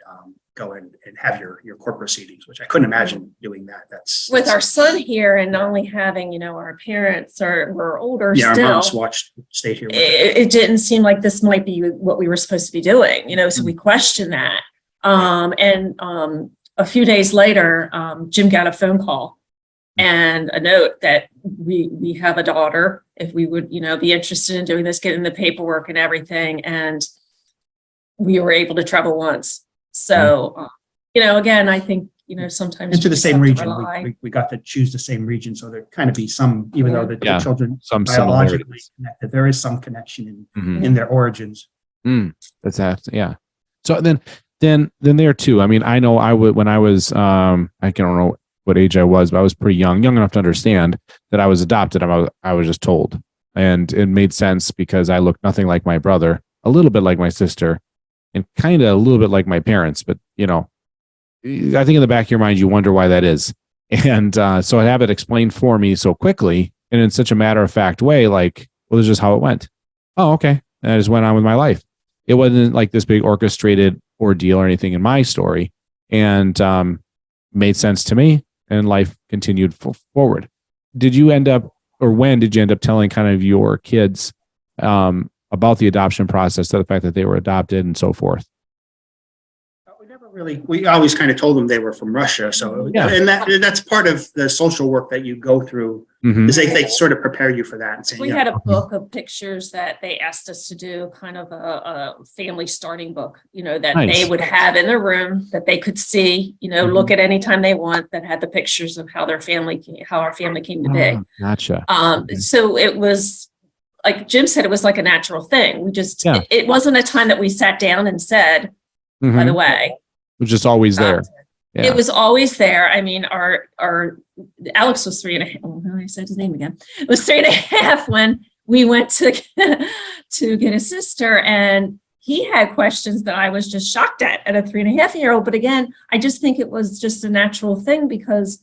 have your court proceedings, which I couldn't imagine doing that. That's With our son here and only having, our parents were older our still. moms stayed here. With It didn't seem like this might be what we were supposed to be doing, so we questioned that. And a few days later, Jim got a phone call and a note that we have a daughter, if we would, be interested in doing this, getting the paperwork and everything. And we were able to travel once. So, again, I think, sometimes into you the just same have to region. rely. We got to choose the same region. So there kind of be some, even though the children some biologically similarities. connected, there is some connection Mhm. in their origins. That's that. Yeah. So then there too. I mean, I know I would, when I was, I don't know what age I was, but I was pretty young enough to understand that I was adopted. I was just told, and it made sense because I looked nothing like my brother, a little bit like my sister, and kind of a little bit like my parents. But I think in the back of your mind, you wonder why that is. And so I have it explained for me so quickly and in such a matter of fact way, like, well, this is just how it went. Oh, okay. And I just went on with my life. It wasn't like this big orchestrated ordeal or anything in my story, and made sense to me, and life continued forward. Did you end up, or when did you end up telling kind of your kids about the adoption process, the fact that they were adopted and so forth? really, we always kind of told them they were from Russia. So, Yeah. and that's part of the social work that you go through, Mhm. is they sort of prepare you for that and say, We yeah, had a book of pictures that they asked us to do, kind of a family starting book, that Nice. they would have in their room that they could see, look at anytime they want, that had the pictures of how our family came to be. Oh, gotcha. So it was, like Jim said, it was like a natural thing. We just, Yeah. it wasn't a time that we sat down and said, by the Mhm. way, It was just always there. Yeah. it was always there. I mean, our Alex was 3.5. Oh, I said his name again. It was 3.5 when we went to get his sister, and he had questions that I was just shocked at a 3.5-year-old. But again, I just think it was just a natural thing because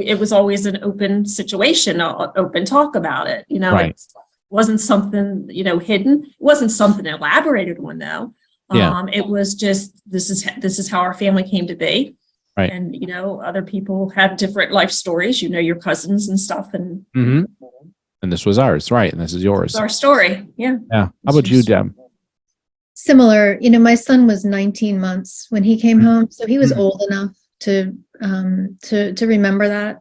it was always an open situation, open talk about it. Right. It wasn't something hidden. It wasn't something elaborated on though. Yeah. It was just this is how our family came to be. Right. And other people have different life stories, your cousins and stuff, and Mhm. And this was ours, right? And this is yours. it's our story. Yeah. Yeah. How about you, Deb? Similar, my son was 19 months when he came home, so he was Mhm. old enough to remember that.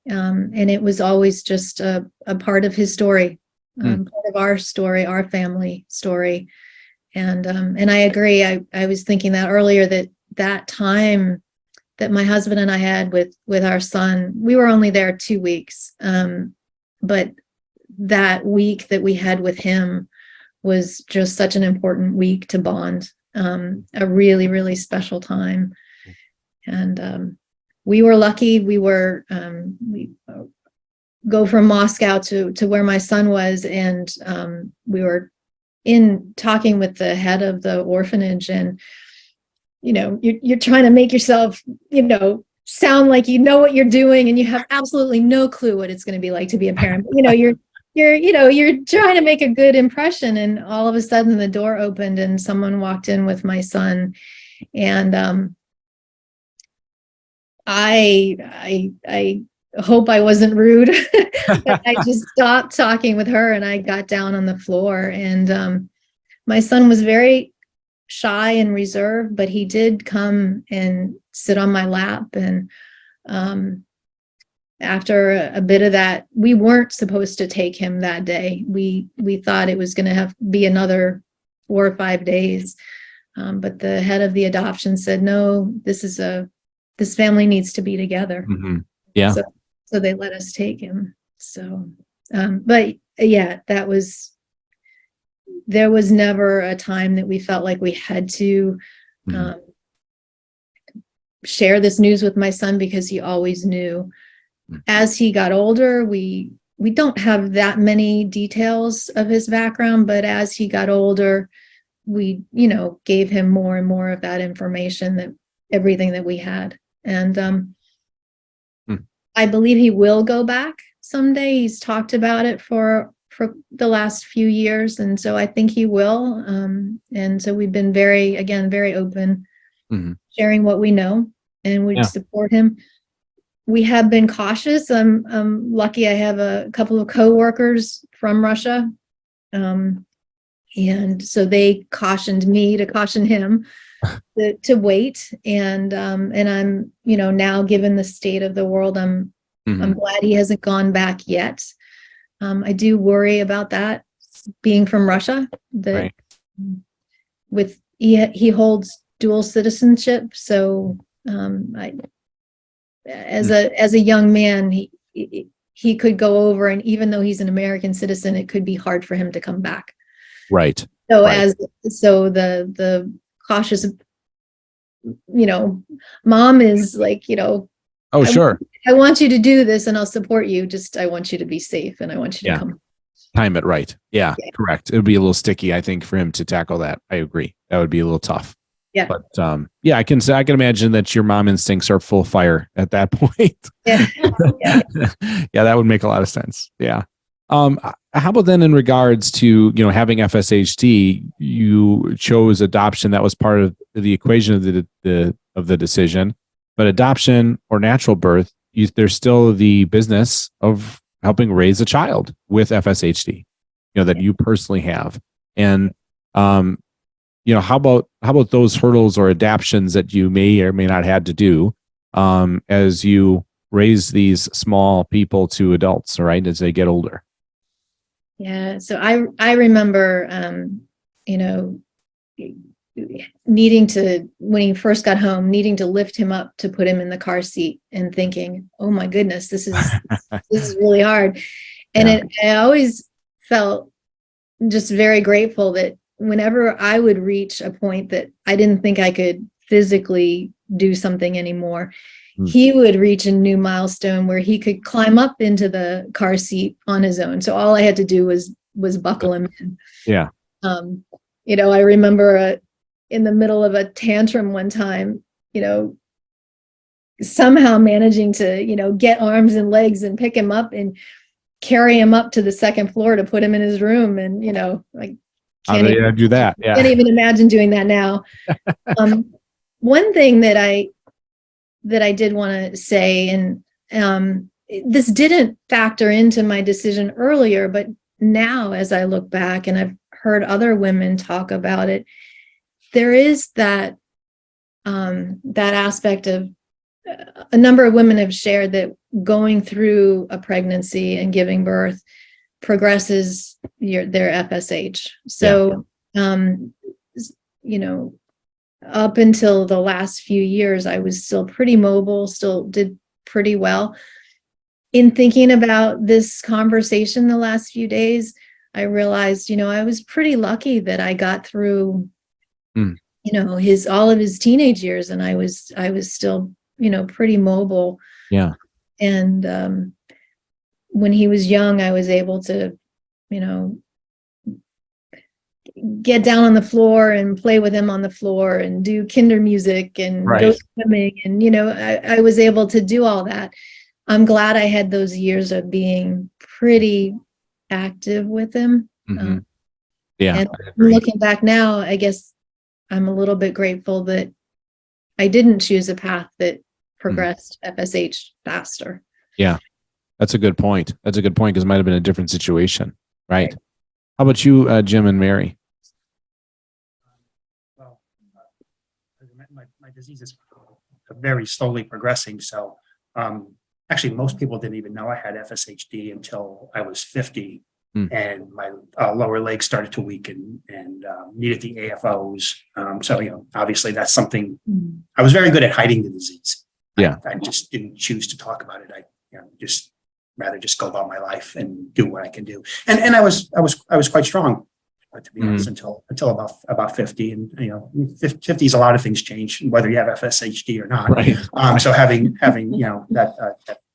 And it was always just a part of his story, part of our story, our family story. And I agree. I was thinking that earlier, that time that my husband and I had with our son, we were only there 2 weeks. But that week that we had with him was just such an important week to bond, a really, really special time. And we were lucky. We go from Moscow to where my son was, and we were talking with the head of the orphanage, and you're trying to make yourself sound like you know what you're doing, and you have absolutely no clue what it's going to be like to be a parent. You're trying to make a good impression, and all of a sudden the door opened and someone walked in with my son, and I hope I wasn't rude, but I just stopped talking with her and I got down on the floor. And my son was very shy and reserved, but he did come and sit on my lap. And after a bit of that, we weren't supposed to take him that day. We thought it was going to be another 4 or 5 days. But the head of the adoption said, no, this family needs to be together. Mm-hmm. Yeah. So they let us take him. So, but yeah, there was never a time that we felt like we had to share this news with my son, because he always knew. As he got older, we don't have that many details of his background, but as he got older, we, gave him more and more of that information, that everything that we had. And I believe he will go back someday. He's talked about it for the last few years. And so I think he will. And so we've been very open, sharing what we know, and we support him. We have been cautious. I'm lucky I have a couple of coworkers from Russia. And so they cautioned me to caution him to wait. And I'm, now, given the state of the world, I'm glad he hasn't gone back yet. I do worry about that, being from Russia, that he holds dual citizenship. So as a young man, he could go over, and even though he's an American citizen, it could be hard for him to come back. Right. So the cautious, mom is like, oh, sure. I want you to do this and I'll support you. Just, I want you to be safe and I want you to come. Time it right. Yeah, correct. It would be a little sticky, I think, for him to tackle that. I agree. That would be a little tough. Yeah. But I can imagine that your mom instincts are full fire at that point. Yeah. Yeah, that would make a lot of sense. Yeah. How about then in regards to, having FSHD, you chose adoption. That was part of the equation of the decision, but adoption or natural birth, there's still the business of helping raise a child with FSHD, that you personally have. And how about those hurdles or adaptions that you may or may not had to do as you raise these small people to adults, right, as they get older? Yeah. So I remember, needing to, when he first got home, needing to lift him up to put him in the car seat and thinking, oh my goodness, this is really hard. And I always felt just very grateful that whenever I would reach a point that I didn't think I could physically do something anymore, he would reach a new milestone where he could climb up into the car seat on his own. So all I had to do was buckle him in. Yeah. I remember in the middle of a tantrum one time, somehow managing to, get arms and legs and pick him up and carry him up to the second floor to put him in his room. And, like, how do you do that? Yeah. Can't even imagine doing that now. One thing that I did want to say, and this didn't factor into my decision earlier, but now as I look back and I've heard other women talk about it, there is that aspect of a number of women have shared that going through a pregnancy and giving birth progresses their FSH. So, up until the last few years, I was still pretty mobile, still did pretty well. In thinking about this conversation the last few days, I realized, I was pretty lucky that I got through, all of his teenage years, and I was still, pretty mobile. Yeah. And when he was young, I was able to, get down on the floor and play with him on the floor and do kinder music and go swimming. And, I was able to do all that. I'm glad I had those years of being pretty active with him. Mm-hmm. And looking back now, I guess I'm a little bit grateful that I didn't choose a path that progressed FSH faster. Yeah, that's a good point. That's a good point, because it might have been a different situation, right? How about you, Jim and Mary? Well, my disease is very slowly progressing. So actually, most people didn't even know I had FSHD until I was 50. And my lower legs started to weaken and needed the AFOs. So, obviously that's something I was very good at hiding the disease. Yeah. I just didn't choose to talk about it. I just rather just go about my life and do what I can do. And I was quite strong, to be honest, until about 50. And 50 is a lot of things change, whether you have FSHD or not. Right. So having that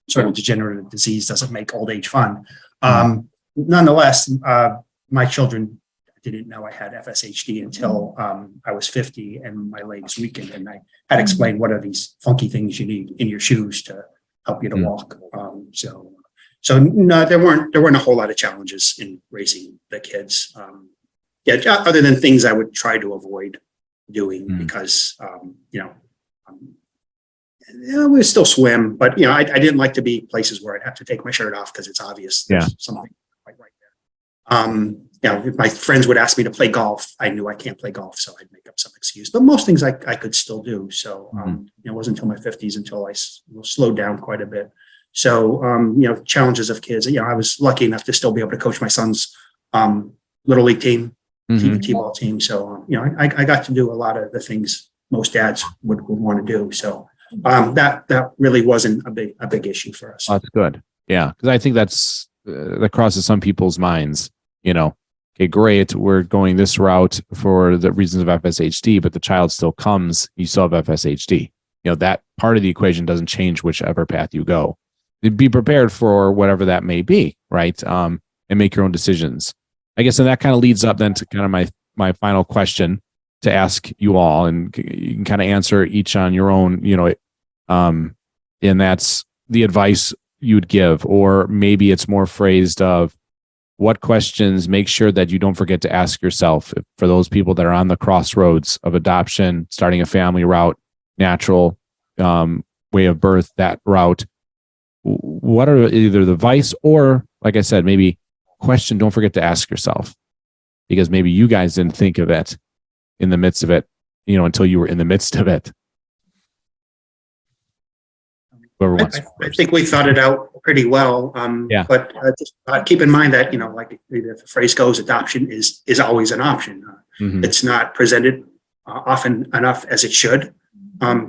sort of degenerative disease doesn't make old age fun. Nonetheless, my children didn't know I had FSHD until I was 50 and my legs weakened, and I had to explain what are these funky things you need in your shoes to help you to walk. So no, there weren't a whole lot of challenges in raising the kids. Other than things I would try to avoid doing because we would still swim, but I didn't like to be places where I'd have to take my shirt off because it's obvious there's something quite right there. If my friends would ask me to play golf, I knew I can't play golf, so I'd make up some excuse. But most things I could still do. So it wasn't until my 50s until I slowed down quite a bit. So challenges of kids. I was lucky enough to still be able to coach my son's little league team, T-ball team. So I got to do a lot of the things most dads would want to do. So that really wasn't a big issue for us. Oh, that's good. Yeah, because I think that crosses some people's minds. Okay, great, we're going this route for the reasons of FSHD, but the child still comes. You still have FSHD. That part of the equation doesn't change whichever path you go. Be prepared for whatever that may be, right? And make your own decisions. I guess, and that kind of leads up then to kind of my final question to ask you all, and you can kind of answer each on your own, and that's the advice you'd give, or maybe it's more phrased of what questions make sure that you don't forget to ask yourself for those people that are on the crossroads of adoption, starting a family route, natural way of birth, that route. What are either the advice or, like I said, maybe question don't forget to ask yourself, because maybe you guys didn't think of it in the midst of it, until you were in the midst of it? Whoever wants. I think we thought it out pretty well. Yeah. But just keep in mind that, like the phrase goes, adoption is always an option. Mhm. It's not presented often enough as it should.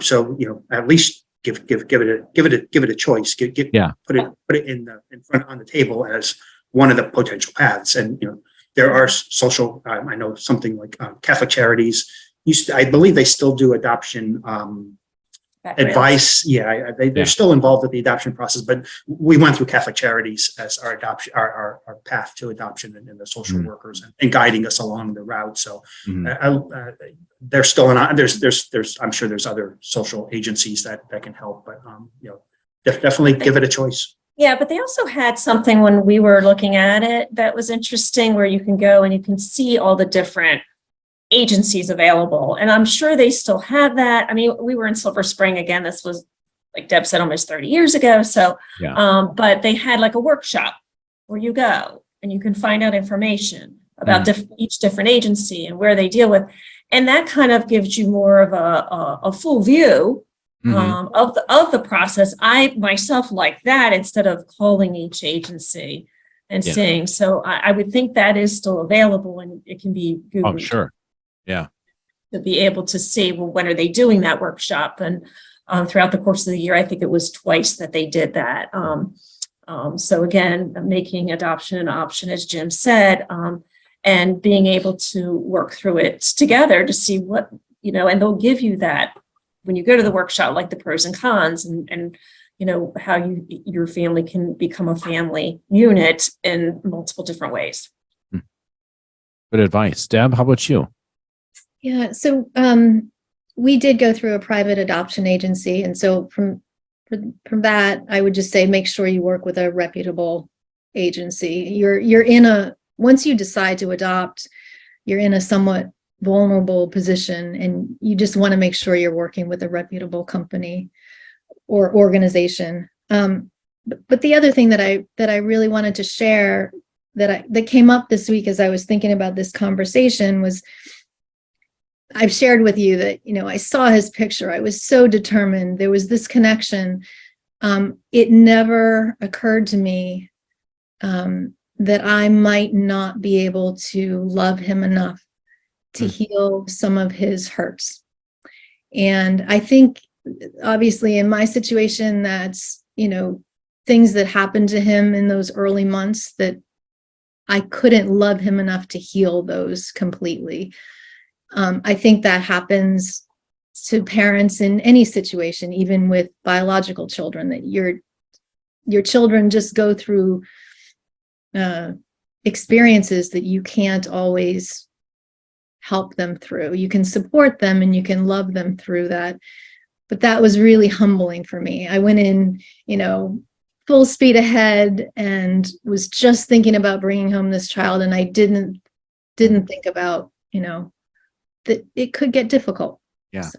So, at least give it a choice. Yeah. Put it in front on the table as one of the potential paths. And, there are social, I know something like Catholic Charities I believe they still do adoption, advice. Yeah, they're still involved with the adoption process, but we went through Catholic Charities as our adoption, our path to adoption, and the social workers and guiding us along the route. So they're still there's I'm sure there's other social agencies that can help, but definitely give it a choice. Yeah, but they also had something when we were looking at it that was interesting, where you can go and you can see all the different agencies available. And I'm sure they still have that. I mean, we were in Silver Spring again. This was, like Deb said, almost 30 years ago. So, but they had like a workshop where you go and you can find out information about each different agency and where they deal with. And that kind of gives you more of a full view of the process. I myself like that instead of calling each agency and seeing. So I would think that is still available, and it can be Googled. Oh, sure. Yeah. To be able to see, well, when are they doing that workshop? And throughout the course of the year, I think it was twice that they did that. So again, making adoption an option, as Jim said, and being able to work through it together to see what, and they'll give you that when you go to the workshop, like the pros and cons and how your family can become a family unit in multiple different ways. Good advice. Deb, how about you? Yeah, so we did go through a private adoption agency, and so from that, I would just say make sure you work with a reputable agency. You're once you decide to adopt, you're in a somewhat vulnerable position, and you just want to make sure you're working with a reputable company or organization. But the other thing that I really wanted to share that came up this week as I was thinking about this conversation was, I've shared with you that, I saw his picture. I was so determined. There was this connection. It never occurred to me that I might not be able to love him enough to heal some of his hurts. And I think, obviously, in my situation, that's, things that happened to him in those early months that I couldn't love him enough to heal those completely. I think that happens to parents in any situation, even with biological children, that your children just go through experiences that you can't always help them through. You can support them and you can love them through that. But that was really humbling for me. I went in, full speed ahead and was just thinking about bringing home this child. And I didn't think about, that it could get difficult. Yeah.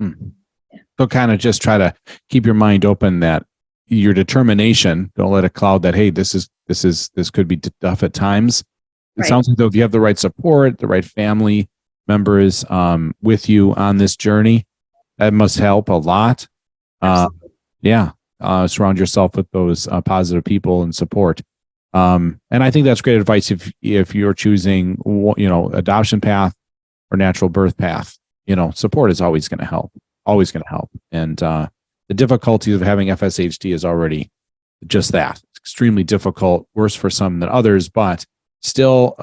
So kind of just try to keep your mind open, that your determination, don't let it cloud that, hey, this could be tough at times. It sounds like, though, if you have the right support, the right family members with you on this journey, that must help a lot. Surround yourself with those positive people and support. And I think that's great advice if you're choosing, adoption path or natural birth path. Support is always going to help. And the difficulties of having FSHD is already just that. It's extremely difficult, worse for some than others, but still,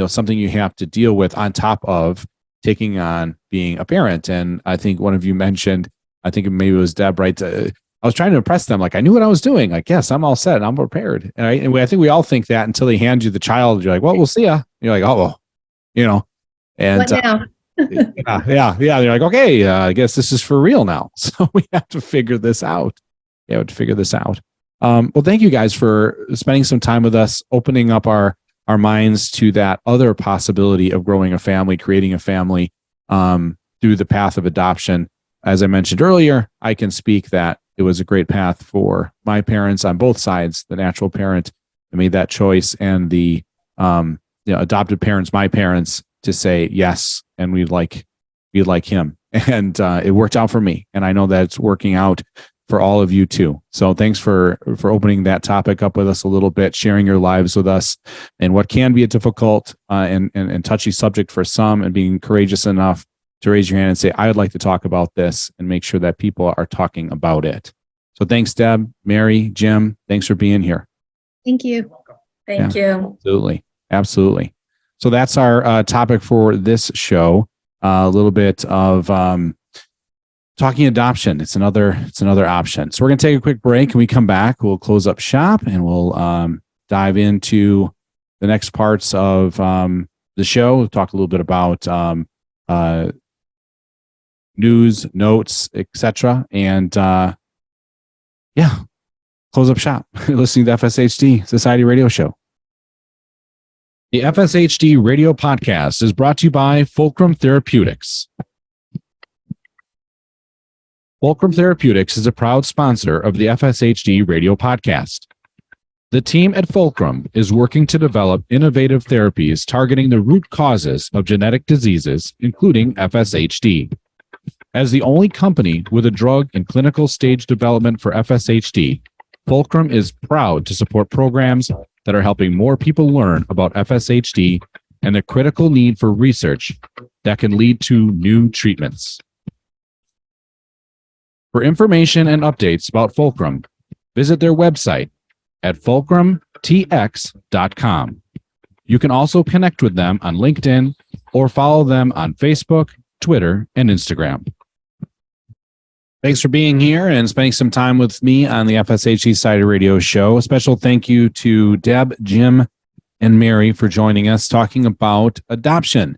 something you have to deal with on top of taking on being a parent. And I think one of you mentioned, I think maybe it was Deb, right? I was trying to impress them. Like, I knew what I was doing. Like, yes, I'm all set. I'm prepared. And I think we all think that until they hand you the child. You're like, well, we'll see ya. You're like, oh, and what now? yeah. They're like, okay, I guess this is for real now. So we have to figure this out. Well, thank you guys for spending some time with us, opening up our minds to that other possibility of growing a family, creating a family through the path of adoption. As I mentioned earlier, I can speak that it was a great path for my parents on both sides. The natural parent that made that choice, and the adopted parents, my parents, to say yes, and we'd like him. And it worked out for me, and I know that it's working out for all of you too. So thanks for opening that topic up with us a little bit, sharing your lives with us, and what can be a difficult and touchy subject for some, and being courageous enough to raise your hand and say, I would like to talk about this, and make sure that people are talking about it. So thanks, Deb, Mary, Jim. Thanks for being here. Thank you. Thank you. Absolutely. So that's our topic for this show. A little bit of talking adoption. It's another option. So we're going to take a quick break. When we come back, we'll close up shop, and we'll dive into the next parts of the show. We'll talk a little bit about news, notes, etc. And close up shop. You're listening to FSHD Society Radio Show. The FSHD Radio Podcast is brought to you by Fulcrum Therapeutics. Fulcrum Therapeutics is a proud sponsor of the FSHD Radio Podcast. The team at Fulcrum is working to develop innovative therapies targeting the root causes of genetic diseases, including FSHD. As the only company with a drug in clinical stage development for FSHD, Fulcrum is proud to support programs that are helping more people learn about FSHD and the critical need for research that can lead to new treatments. For information and updates about Fulcrum, visit their website at fulcrumtx.com. You can also connect with them on LinkedIn or follow them on Facebook, Twitter, and Instagram. Thanks for being here and spending some time with me on the FSHD Society Radio Show. A special thank you to Deb, Jim, and Mary for joining us, talking about adoption,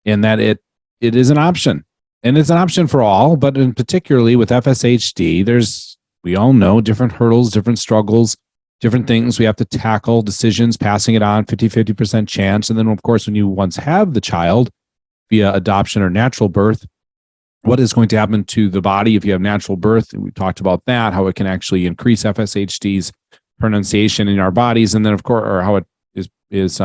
and that it is an option. And it's an option for all, but in particularly with FSHD, we all know, different hurdles, different struggles, different things we have to tackle, decisions, passing it on, 50% chance. And then, of course, when you once have the child via adoption or natural birth, what is going to happen to the body if you have natural birth? We talked about that, how it can actually increase FSHD's pronunciation in our bodies, and then, of course, or how it is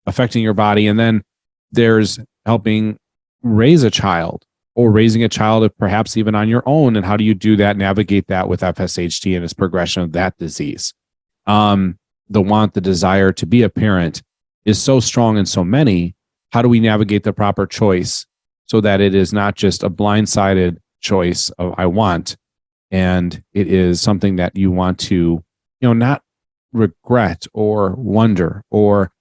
affecting your body. And then there's helping raise a child, or raising a child, if perhaps even on your own. And how do you do that, navigate that with FSHD and its progression of that disease? The desire to be a parent is so strong in so many. How do we navigate the proper choice so that it is not just a blindsided choice of I want, and it is something that you want to, not regret or wonder, or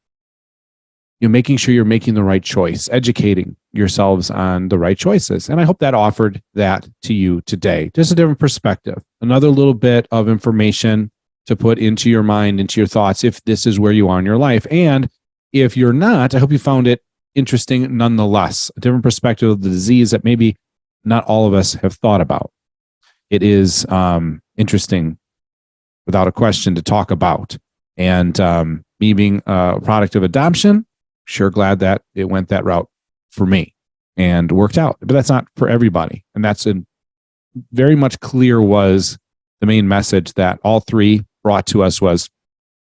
making sure you're making the right choice, educating yourselves on the right choices. And I hope that offered that to you today. Just a different perspective, another little bit of information to put into your mind, into your thoughts, if this is where you are in your life. And if you're not, I hope you found it interesting nonetheless, a different perspective of the disease that maybe not all of us have thought about. It is interesting, without a question, to talk about. And me being a product of adoption, sure glad that it went that route for me and worked out. But that's not for everybody. And that's very much clear was the main message that all three brought to us was,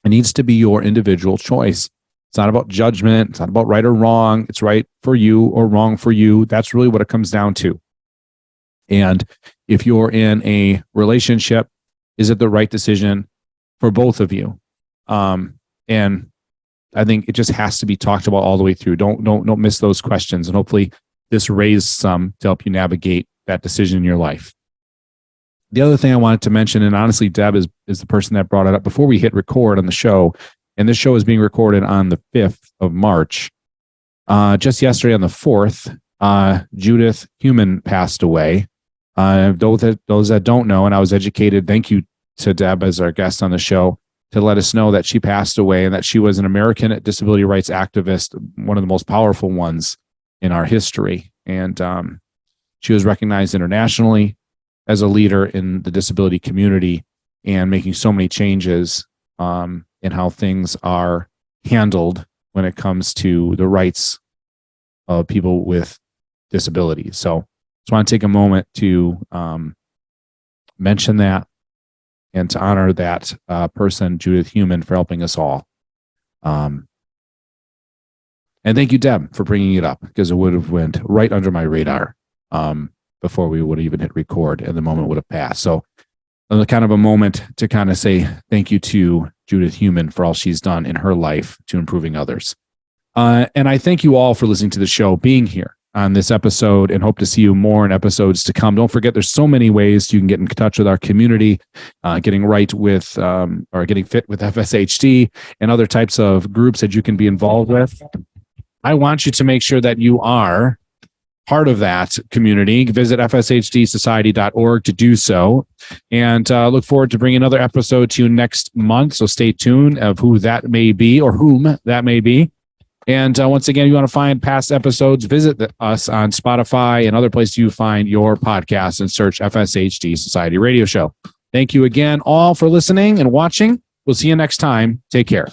it needs to be your individual choice. It's not about judgment. It's not about right or wrong. It's right for you or wrong for you. That's really what it comes down to. And if you're in a relationship, is it the right decision for both of you? And I think it just has to be talked about all the way through. Don't miss those questions. And hopefully this raised some to help you navigate that decision in your life. The other thing I wanted to mention, and honestly, Deb is the person that brought it up before we hit record on the show. And this show is being recorded on the 5th of March. Just yesterday on the 4th, Judith Human passed away. Those that don't know, and I was educated, thank you to Deb as our guest on the show, to let us know that she passed away and that she was an American disability rights activist, one of the most powerful ones in our history. And she was recognized internationally as a leader in the disability community and making so many changes in how things are handled when it comes to the rights of people with disabilities. So just want to take a moment to mention that and to honor that person, Judith Human, for helping us all. And And thank you, Deb, for bringing it up, because it would have went right under my radar before we would have even hit record, and the moment would have passed. So kind of a moment to kind of say thank you to Judith Heumann for all she's done in her life to improving others. And I thank you all for listening to the show, being here on this episode, and hope to see you more in episodes to come. Don't forget, there's so many ways you can get in touch with our community, getting right with or getting fit with FSHD and other types of groups that you can be involved with. I want you to make sure that you are part of that community. Visit fshdsociety.org to do so, and look forward to bringing another episode to you next month. So stay tuned of who that may be or whom that may be. And once again, if you want to find past episodes, visit us on Spotify and other places you find your podcasts, and search FSHD Society Radio Show. Thank you again all for listening and watching. We'll see you next time. Take care.